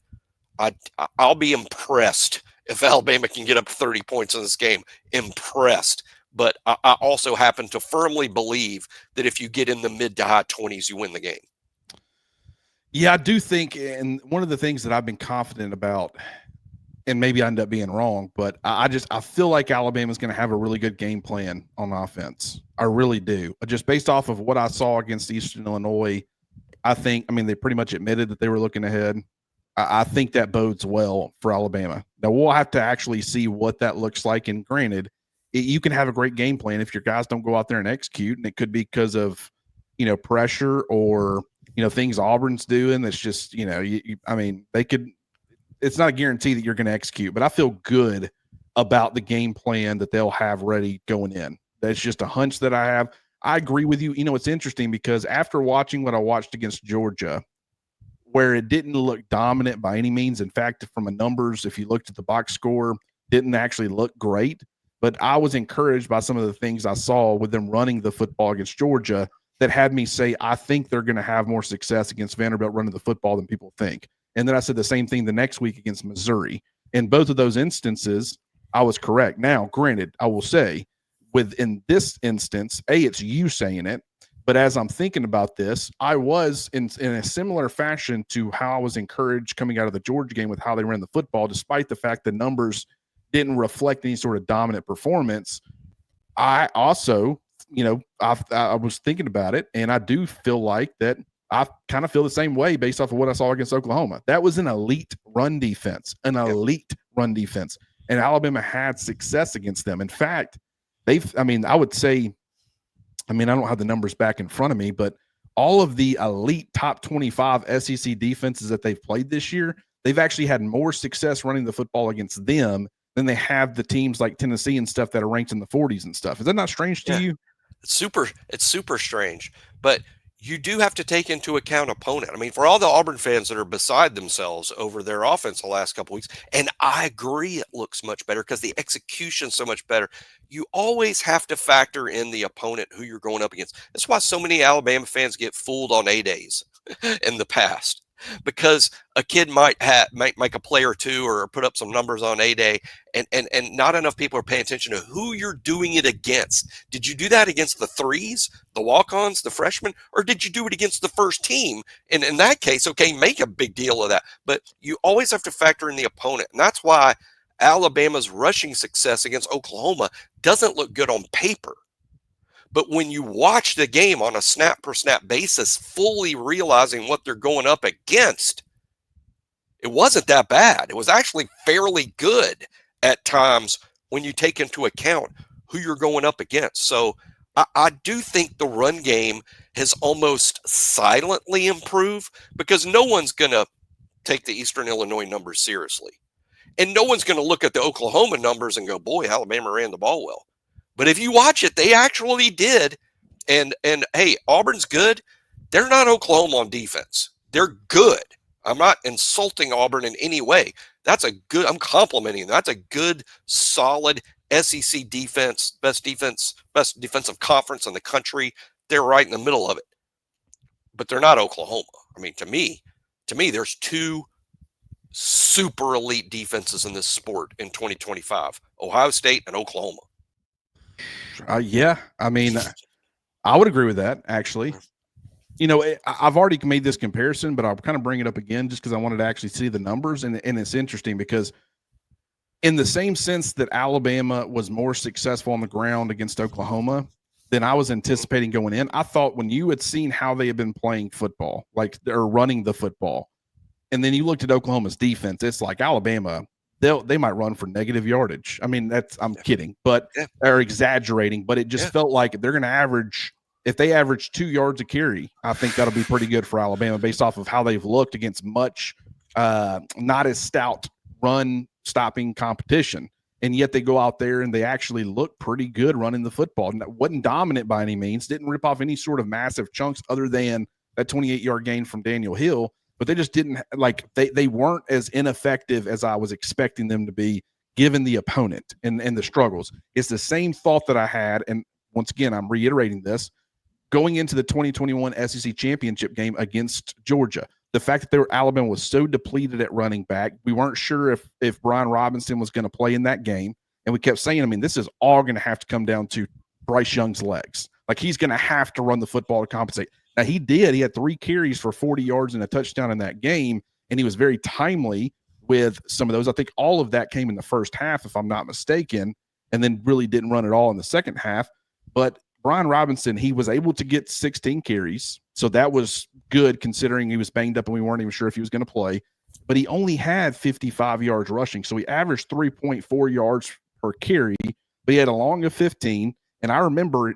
I'll be impressed if Alabama can get up 30 points in this game. Impressed. But I also happen to firmly believe that if you get in the mid to high 20s, you win the game. Yeah, I do think, and one of the things that I've been confident about, and maybe I end up being wrong, but I feel like Alabama's going to have a really good game plan on offense. I really do. Just based off of what I saw against Eastern Illinois, they pretty much admitted that they were looking ahead. I think that bodes well for Alabama. Now, we'll have to actually see what that looks like. And granted, you can have a great game plan if your guys don't go out there and execute, and it could be because of, pressure or, things Auburn's doing. That's just, they could – it's not a guarantee that you're going to execute, but I feel good about the game plan that they'll have ready going in. That's just a hunch that I have. I agree with you. It's interesting because after watching what I watched against Georgia, where it didn't look dominant by any means. In fact, from a numbers, if you looked at the box score, didn't actually look great. But I was encouraged by some of the things I saw with them running the football against Georgia that had me say, I think they're going to have more success against Vanderbilt running the football than people think. And then I said the same thing the next week against Missouri. In both of those instances, I was correct. Now, granted, I will say, in this instance, it's you saying it, but as I'm thinking about this, I was in a similar fashion to how I was encouraged coming out of the Georgia game with how they ran the football, despite the fact the numbers didn't reflect any sort of dominant performance. I also, I was thinking about it, and I do feel like that I kind of feel the same way based off of what I saw against Oklahoma. That was an elite run defense, run defense. And Alabama had success against them. In fact, I would say, I don't have the numbers back in front of me, but all of the elite top 25 SEC defenses that they've played this year, they've actually had more success running the football against them than they have the teams like Tennessee and stuff that are ranked in the 40s and stuff. Is that not strange to you? It's super strange, but you do have to take into account opponent. For all the Auburn fans that are beside themselves over their offense the last couple weeks, and I agree it looks much better because the execution's so much better. You always have to factor in the opponent who you're going up against. That's why so many Alabama fans get fooled on A-days in the past, because a kid might make a play or two or put up some numbers on A-day, and not enough people are paying attention to who you're doing it against. Did you do that against the threes, the walk-ons, the freshmen, or did you do it against the first team? And in that case, okay, make a big deal of that. But you always have to factor in the opponent, and that's why Alabama's rushing success against Oklahoma doesn't look good on paper. But when you watch the game on a snap-per-snap basis, fully realizing what they're going up against, it wasn't that bad. It was actually fairly good at times when you take into account who you're going up against. So I do think the run game has almost silently improved because no one's going to take the Eastern Illinois numbers seriously. And no one's going to look at the Oklahoma numbers and go, boy, Alabama ran the ball well. But if you watch it, they actually did. And hey, Auburn's good. They're not Oklahoma on defense. They're good. I'm not insulting Auburn in any way. I'm complimenting them. That's a good, solid SEC defense, best defensive conference in the country. They're right in the middle of it. But they're not Oklahoma. I mean, to me, there's two super elite defenses in this sport in 2025, Ohio State and Oklahoma. Yeah, I mean, I would agree with that, actually. You know, I've already made this comparison, but I'll kind of bring it up again just because I wanted to actually see the numbers. And it's interesting because in the same sense that Alabama was more successful on the ground against Oklahoma than I was anticipating going in, I thought when you had seen how they had been playing football, like they're running the football, and then you looked at Oklahoma's defense, it's like Alabama, they might run for negative yardage. I mean, I'm kidding, but they're exaggerating, but it just felt like they're going to average, if they average 2 yards a carry, I think that'll be pretty good for Alabama based off of how they've looked against much not as stout run stopping competition. And yet they go out there and they actually look pretty good running the football. Wasn't dominant by any means, didn't rip off any sort of massive chunks other than that 28-yard gain from Daniel Hill. But they just didn't, like, they weren't as ineffective as I was expecting them to be given the opponent and the struggles. It's the same thought that I had. And once again, I'm reiterating this. Going into the 2021 SEC championship game against Georgia, the fact that Alabama was so depleted at running back, we weren't sure if Brian Robinson was going to play in that game. And we kept saying, I mean, this is all going to have to come down to Bryce Young's legs. Like, he's going to have to run the football to compensate. Now, he did. He had 3 carries for 40 yards and a touchdown in that game, and he was very timely with some of those. I think all of that came in the first half, if I'm not mistaken, and then really didn't run at all in the second half. But Brian Robinson, he was able to get 16 carries, so that was good considering he was banged up and we weren't even sure if he was going to play. But he only had 55 yards rushing, so he averaged 3.4 yards per carry, but he had a long of 15. And I remember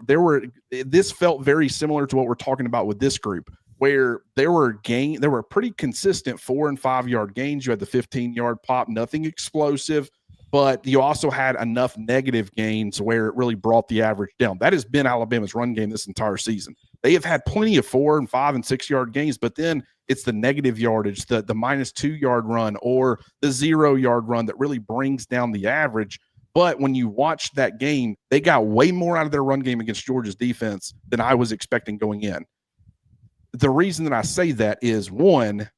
this felt very similar to what we're talking about with this group, where there were pretty consistent 4 and 5 yard gains. You had the 15-yard pop, nothing explosive, but you also had enough negative gains where it really brought the average down. That has been Alabama's run game this entire season. They have had plenty of 4 and 5 and 6 yard gains, but then it's the negative yardage, the -2 yard run or the 0 yard run that really brings down the average. But when you watch that game, they got way more out of their run game against Georgia's defense than I was expecting going in. The reason that I say that is, one,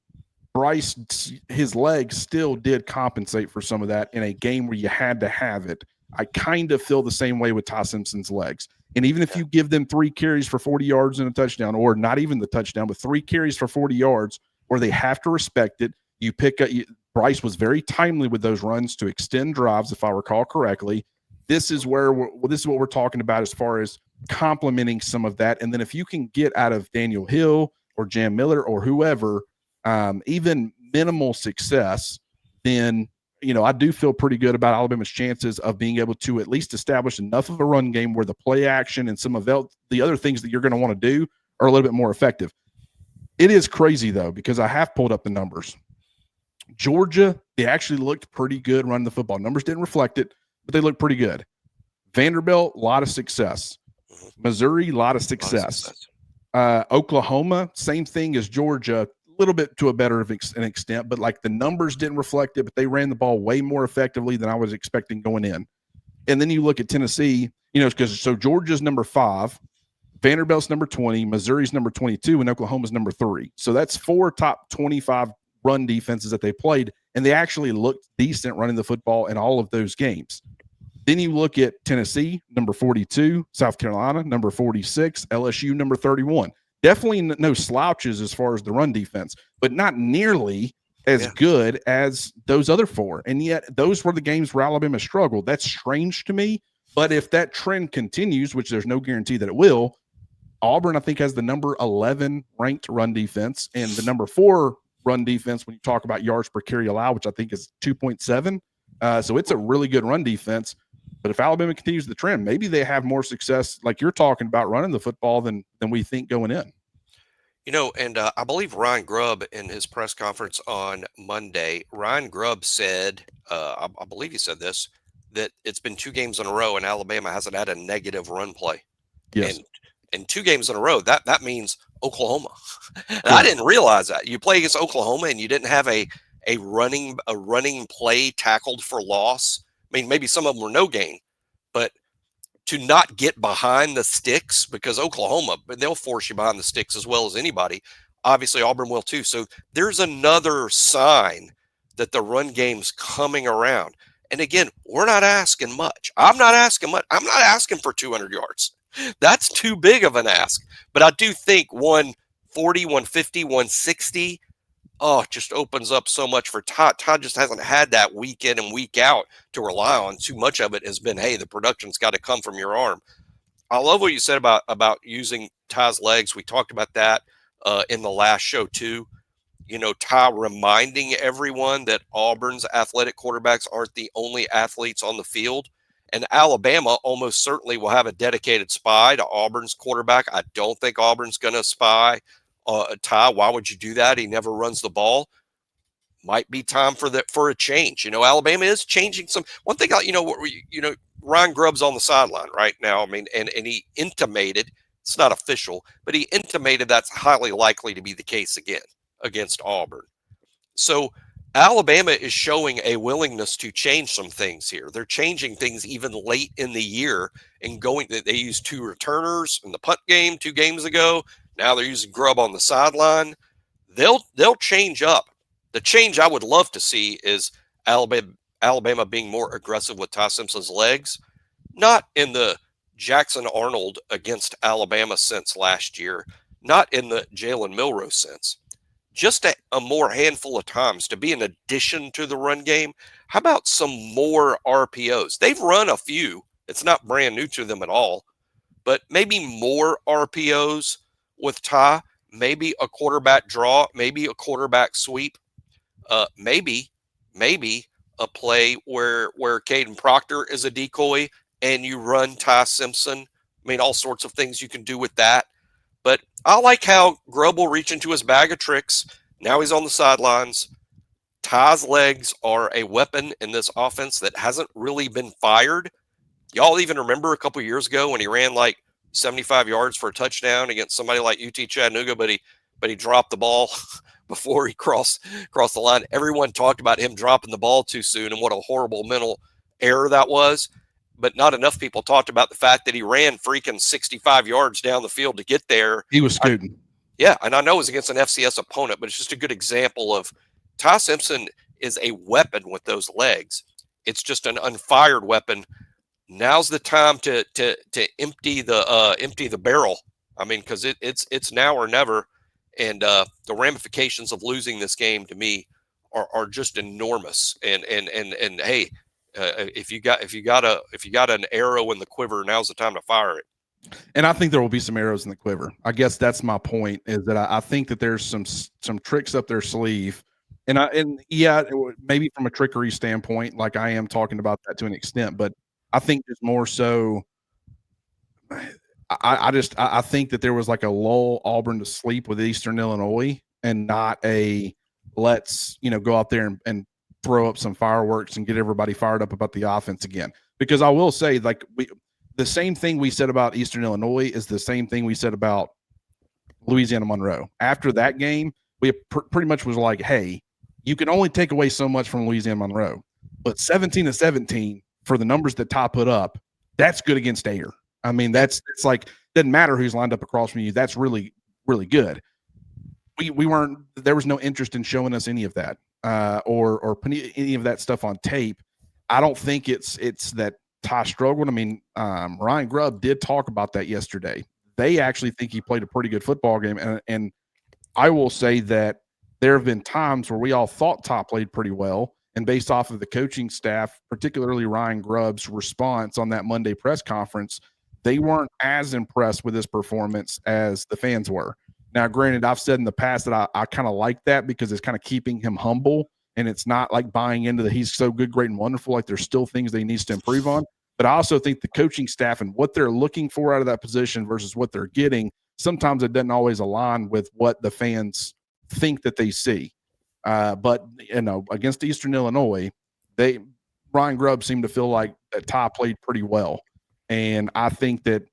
Bryce, his legs still did compensate for some of that in a game where you had to have it. I kind of feel the same way with Ty Simpson's legs. And even if you give them 3 carries for 40 yards and a touchdown, or not even the touchdown, but 3 carries for 40 yards, where they have to respect it, you pick up – Bryce was very timely with those runs to extend drives, if I recall correctly. This is what we're talking about as far as complementing some of that. And then if you can get out of Daniel Hill or Jam Miller or whoever, even minimal success, then, you know, I do feel pretty good about Alabama's chances of being able to at least establish enough of a run game where the play action and some of the other things that you're going to want to do are a little bit more effective. It is crazy, though, because I have pulled up the numbers. Georgia, they actually looked pretty good running the football. Numbers didn't reflect it, but they looked pretty good. Vanderbilt, a lot of success. Missouri, a lot of success. Oklahoma, same thing as Georgia, a little bit to a better extent, but like the numbers didn't reflect it, but they ran the ball way more effectively than I was expecting going in. And then you look at Tennessee, you know, because so Georgia's number 5, Vanderbilt's number 20, Missouri's number 22, and Oklahoma's number 3. So that's 4 top 25 run defenses that they played, and they actually looked decent running the football in all of those games. Then you look at Tennessee, number 42, South Carolina, number 46, LSU, number 31. Definitely no slouches as far as the run defense, but not nearly as good as those other 4. And yet those were the games where Alabama struggled. That's strange to me, but if that trend continues, which there's no guarantee that it will, Auburn, I think, has the number 11 ranked run defense and the number 4 run defense when you talk about yards per carry allowed, which I think is 2.7. So it's a really good run defense. But if Alabama continues the trend, maybe they have more success, like you're talking about, running the football than we think going in. You know, and I believe Ryan Grubb in his press conference on Monday, Ryan Grubb said, I believe he said this, that it's been 2 games in a row and Alabama hasn't had a negative run play. Yes. And and 2 games in a row, that means Oklahoma. And I Correct. didn't realize that. You play against Oklahoma and you didn't have a running play tackled for loss. I mean, maybe some of them were no gain, but to not get behind the sticks, because Oklahoma, they'll force you behind the sticks as well as anybody. Obviously, Auburn will too. So there's another sign that the run game's coming around. And again, we're not asking much. I'm not asking much. I'm not asking for 200 yards. That's too big of an ask. But I do think 140, 150, 160, just opens up so much for Todd. Todd just hasn't had that week in and week out to rely on. Too much of it has been, hey, the production's got to come from your arm. I love what you said about using Ty's legs. We talked about that in the last show too. You know, Ty reminding everyone that Auburn's athletic quarterbacks aren't the only athletes on the field. And Alabama almost certainly will have a dedicated spy to Auburn's quarterback. I don't think Auburn's going to spy Ty. Why would you do that? He never runs the ball. Might be time for a change. You know, Alabama is changing some. One thing, Ryan Grubb's on the sideline right now. I mean, and he intimated, it's not official, but he intimated that's highly likely to be the case again against Auburn. So Alabama is showing a willingness to change some things here. They're changing things even late in the year and they used 2 returners in the punt game 2 games ago. Now they're using Grubb on the sideline. They'll change up. The change I would love to see is Alabama being more aggressive with Ty Simpson's legs, not in the Jackson Arnold against Alabama sense last year, not in the Jalen Milroe sense. Just a more handful of times to be an addition to the run game. How about some more RPOs? They've run a few. It's not brand new to them at all, but maybe more RPOs with Ty, maybe a quarterback draw, maybe a quarterback sweep, maybe a play where Caden Proctor is a decoy and you run Ty Simpson. I mean, all sorts of things you can do with that. But I like how Grubb will reach into his bag of tricks. Now he's on the sidelines. Ty's legs are a weapon in this offense that hasn't really been fired. Y'all even remember a couple years ago when he ran like 75 yards for a touchdown against somebody like UT Chattanooga, but he dropped the ball before he crossed the line. Everyone talked about him dropping the ball too soon and what a horrible mental error that was. But not enough people talked about the fact that he ran freaking 65 yards down the field to get there. He was scooting. And I know it was against an FCS opponent, but it's just a good example of Ty Simpson is a weapon with those legs. It's just an unfired weapon. Now's the time to empty the barrel. I mean, because it's now or never, and the ramifications of losing this game to me are just enormous. And hey. If you got an arrow in the quiver, now's the time to fire it. And I think there will be some arrows in the quiver. I guess that's my point, is that I think that there's some tricks up their sleeve. And maybe from a trickery standpoint, like I am talking about that to an extent, but I think it's more so. I think that there was like a lull Auburn to sleep with Eastern Illinois, and not a let's go out there and throw up some fireworks and get everybody fired up about the offense again. Because I will say, like, the same thing we said about Eastern Illinois is the same thing we said about Louisiana Monroe. After that game, we pretty much was like, hey, you can only take away so much from Louisiana Monroe, but 17-17 for the numbers that Ty put up, that's good against air. I mean, it's like, doesn't matter who's lined up across from you. That's really, really good. There was no interest in showing us any of that. Or putting any of that stuff on tape. I don't think it's that Ty struggled. I mean, Ryan Grubb did talk about that yesterday. They actually think he played a pretty good football game, and I will say that there have been times where we all thought Ty played pretty well, and based off of the coaching staff, particularly Ryan Grubb's response on that Monday press conference, they weren't as impressed with his performance as the fans were. Now, granted, I've said in the past that I kind of like that because it's kind of keeping him humble, and it's not like buying into that he's so good, great, and wonderful. Like, there's still things that he needs to improve on. But I also think the coaching staff and what they're looking for out of that position versus what they're getting, sometimes it doesn't always align with what the fans think that they see. But against Eastern Illinois, Ryan Grubb seemed to feel like that Ty played pretty well. And I think that,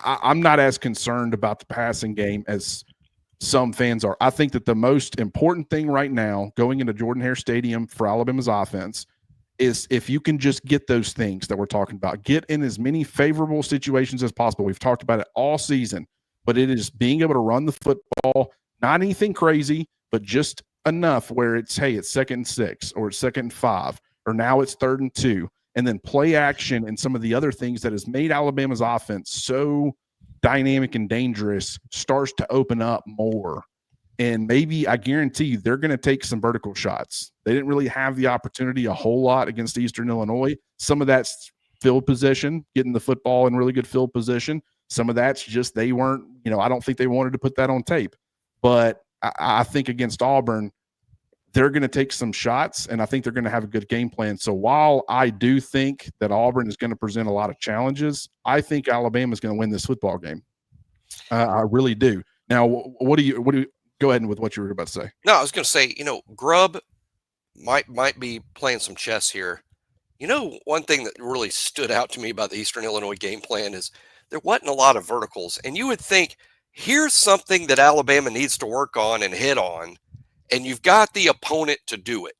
I'm not as concerned about the passing game as some fans are. I think that the most important thing right now going into Jordan-Hare Stadium for Alabama's offense is if you can just get those things that we're talking about, get in as many favorable situations as possible. We've talked about it all season, but it is being able to run the football, not anything crazy, but just enough where it's, hey, it's 2nd and 6 or it's 2nd and 5 or now it's 3rd and 2, and then play action and some of the other things that has made Alabama's offense so dynamic and dangerous starts to open up more. And maybe I guarantee you they're going to take some vertical shots. They didn't really have the opportunity a whole lot against Eastern Illinois. Some of that's field position, getting the football in really good field position. Some of that's just they weren't, I don't think they wanted to put that on tape. But I think against Auburn, they're going to take some shots, and I think they're going to have a good game plan. So while I do think that Auburn is going to present a lot of challenges, I think Alabama is going to win this football game. I really do. Now, what do you go ahead and with what you were about to say? No, I was going to say, Grubb might be playing some chess here. One thing that really stood out to me about the Eastern Illinois game plan is there wasn't a lot of verticals. And you would think, here's something that Alabama needs to work on and hit on, and you've got the opponent to do it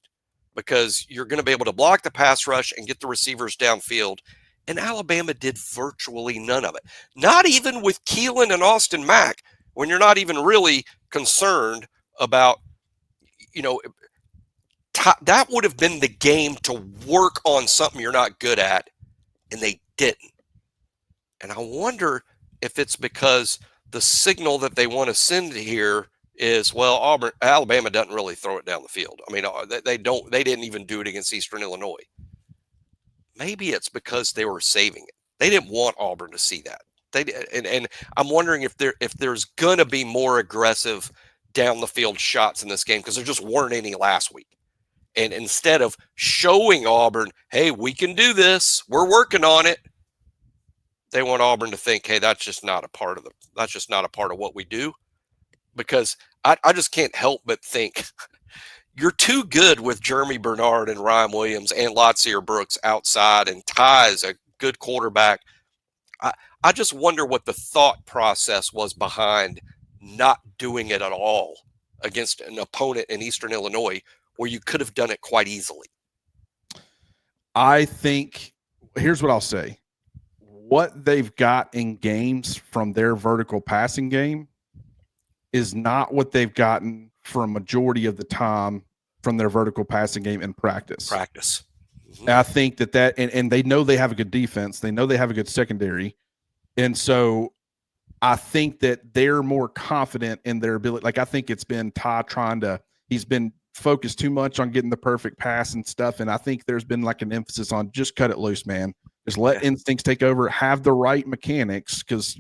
because you're going to be able to block the pass rush and get the receivers downfield. And Alabama did virtually none of it. Not even with Keelan and Austin Mack, when you're not even really concerned about, that would have been the game to work on something you're not good at, and they didn't. And I wonder if it's because the signal that they want to send here is, well, Alabama doesn't really throw it down the field. I mean, they didn't even do it against Eastern Illinois. Maybe it's because they were saving it. They didn't want Auburn to see that. And I'm wondering if there's gonna be more aggressive down the field shots in this game because there just weren't any last week. And instead of showing Auburn, hey, we can do this, we're working on it, they want Auburn to think, hey, that's just not a part of what we do. Because I just can't help but think you're too good with Jeremy Bernard and Ryan Williams and Latsier Brooks outside, and Ty's a good quarterback. I just wonder what the thought process was behind not doing it at all against an opponent in Eastern Illinois where you could have done it quite easily. I think here's what I'll say. What they've got in games from their vertical passing game is not what they've gotten for a majority of the time from their vertical passing game in practice. Mm-hmm. And I think that and they know they have a good defense. They know they have a good secondary. And so I think that they're more confident in their ability. Like, I think it's been Ty he's been focused too much on getting the perfect pass and stuff. And I think there's been like an emphasis on just cut it loose, man. Just let instincts take over, have the right mechanics, because,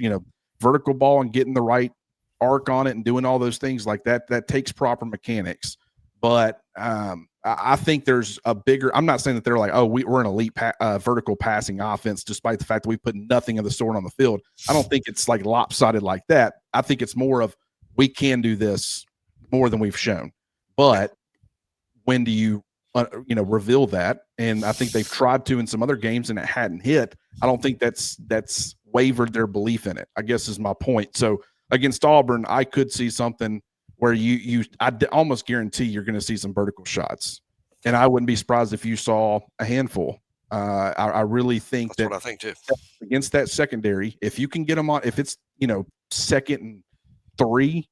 vertical ball and getting the right arc on it and doing all those things like that takes proper mechanics. But I think there's a bigger – I'm not saying that they're like, oh, we're an elite vertical passing offense despite the fact that we put nothing of the sort on the field. I don't think it's like lopsided like that. I think it's more of we can do this more than we've shown. But when do you reveal that? And I think they've tried to in some other games and it hadn't hit. I don't think that's wavered their belief in it, I guess is my point. So against Auburn, I could see something where I almost guarantee you're going to see some vertical shots. And I wouldn't be surprised if you saw a handful. I really think that's what I think too. Against that secondary, if you can get them on, if it's, 2nd and 3,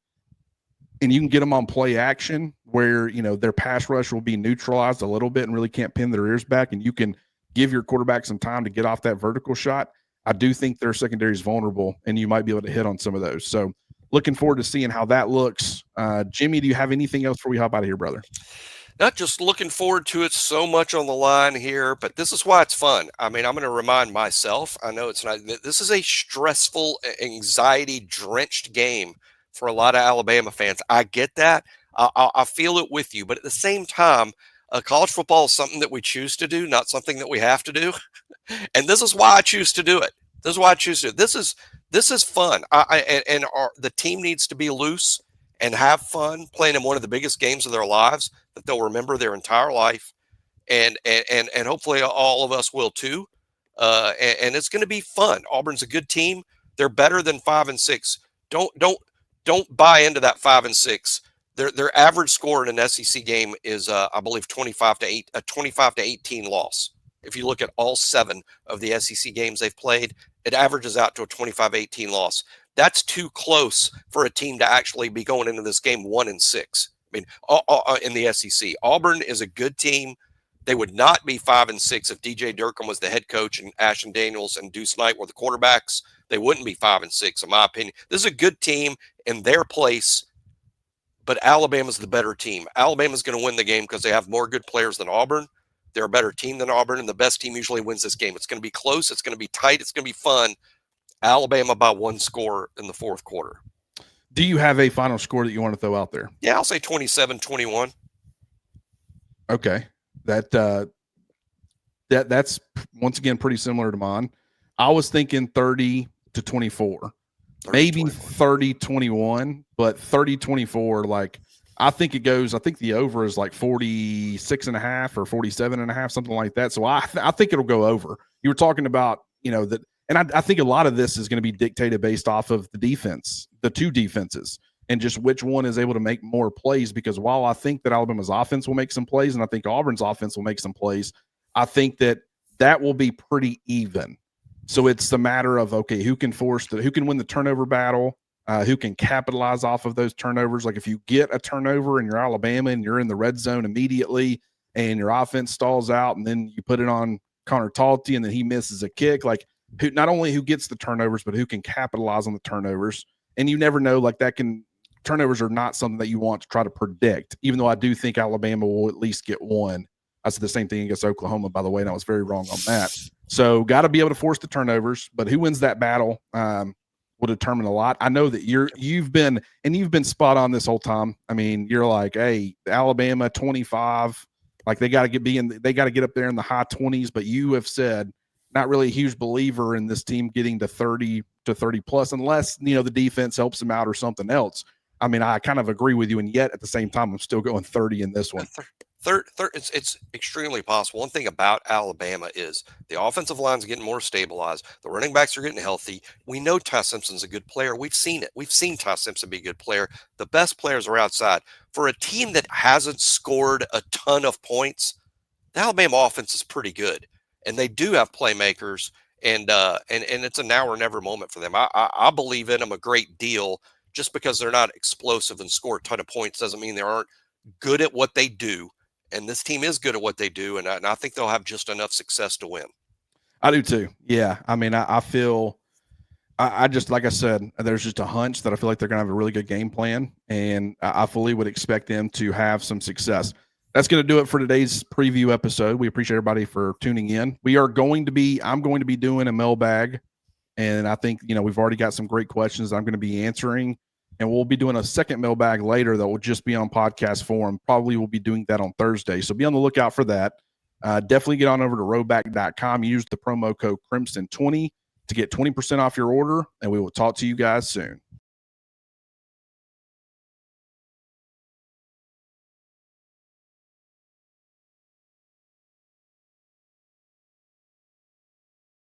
and you can get them on play action where, their pass rush will be neutralized a little bit and really can't pin their ears back, and you can give your quarterback some time to get off that vertical shot, I do think their secondary is vulnerable, and you might be able to hit on some of those. So looking forward to seeing how that looks. Jimmy, do you have anything else before we hop out of here, brother? Not just looking forward to it. So much on the line here, but this is why it's fun. I mean, I'm going to remind myself, I know it's not, this is a stressful, anxiety-drenched game for a lot of Alabama fans. I get that. I feel it with you. But at the same time, college football is something that we choose to do, not something that we have to do. And this is why I choose to do it. This is why I choose to do it. This is fun. The team needs to be loose and have fun playing in one of the biggest games of their lives that they'll remember their entire life. And hopefully all of us will too. And it's going to be fun. Auburn's a good team. They're better than 5-6. Don't buy into that 5-6. Their average score in an SEC game is, I believe, 25-8, a 25-18 loss. If you look at all 7 of the SEC games they've played, it averages out to a 25-18 loss. That's too close for a team to actually be going into this game 1-6. I mean, in the SEC, Auburn is a good team. They would not be 5-6 if DJ Durkin was the head coach and Ashton Daniels and Deuce Knight were the quarterbacks. They wouldn't be 5-6, in my opinion. This is a good team in their place, but Alabama's the better team. Alabama's going to win the game because they have more good players than Auburn. They're a better team than Auburn, and the best team usually wins this game. It's going to be close. It's going to be tight. It's going to be fun. Alabama by 1 score in the 4th quarter. Do you have a final score that you want to throw out there? Yeah, I'll say 27-21. Okay. That's once again pretty similar to mine. I was thinking 30-24. Maybe 30-21, but 30-24, like I think it goes, I think the over is like 46.5 or 47.5, something like that. So I think it'll go over. You were talking about, that, and I think a lot of this is going to be dictated based off of the defense, the 2 defenses, and just which one is able to make more plays. Because while I think that Alabama's offense will make some plays, and I think Auburn's offense will make some plays, I think that will be pretty even. So it's the matter of, okay, who can win the turnover battle, who can capitalize off of those turnovers. Like if you get a turnover and you're Alabama and you're in the red zone immediately and your offense stalls out and then you put it on Connor Talty and then he misses a kick, like not only who gets the turnovers, but who can capitalize on the turnovers. And you never know, like turnovers are not something that you want to try to predict, even though I do think Alabama will at least get one. I said the same thing against Oklahoma, by the way, and I was very wrong on that. So got to be able to force the turnovers, but who wins that battle will determine a lot. I know that you've been spot on this whole time. I mean, you're like, hey, Alabama 25, like they got to get up there in the high 20s, but you have said not really a huge believer in this team getting to 30 plus, unless the defense helps them out or something else. I mean, I kind of agree with you, and yet at the same time, I'm still going 30 in this one. It's extremely possible. One thing about Alabama is the offensive line's getting more stabilized. The running backs are getting healthy. We know Ty Simpson's a good player. We've seen it. We've seen Ty Simpson be a good player. The best players are outside. For a team that hasn't scored a ton of points, the Alabama offense is pretty good, and they do have playmakers. And it's a now or never moment for them. I believe in them a great deal. Just because they're not explosive and score a ton of points doesn't mean they aren't good at what they do. And this team is good at what they do, and I think they'll have just enough success to win. I do too. Yeah. I mean, I feel I just, like I said, there's just a hunch that I feel like they're going to have a really good game plan, and I fully would expect them to have some success. That's going to do it for today's preview episode. We appreciate everybody for tuning in. I'm going to be doing a mailbag, and I think, we've already got some great questions I'm going to be answering. And we'll be doing a second mailbag later that will just be on podcast form. Probably we'll be doing that on Thursday. So be on the lookout for that. Definitely get on over to roback.com. Use the promo code Crimson20 to get 20% off your order. And we will talk to you guys soon.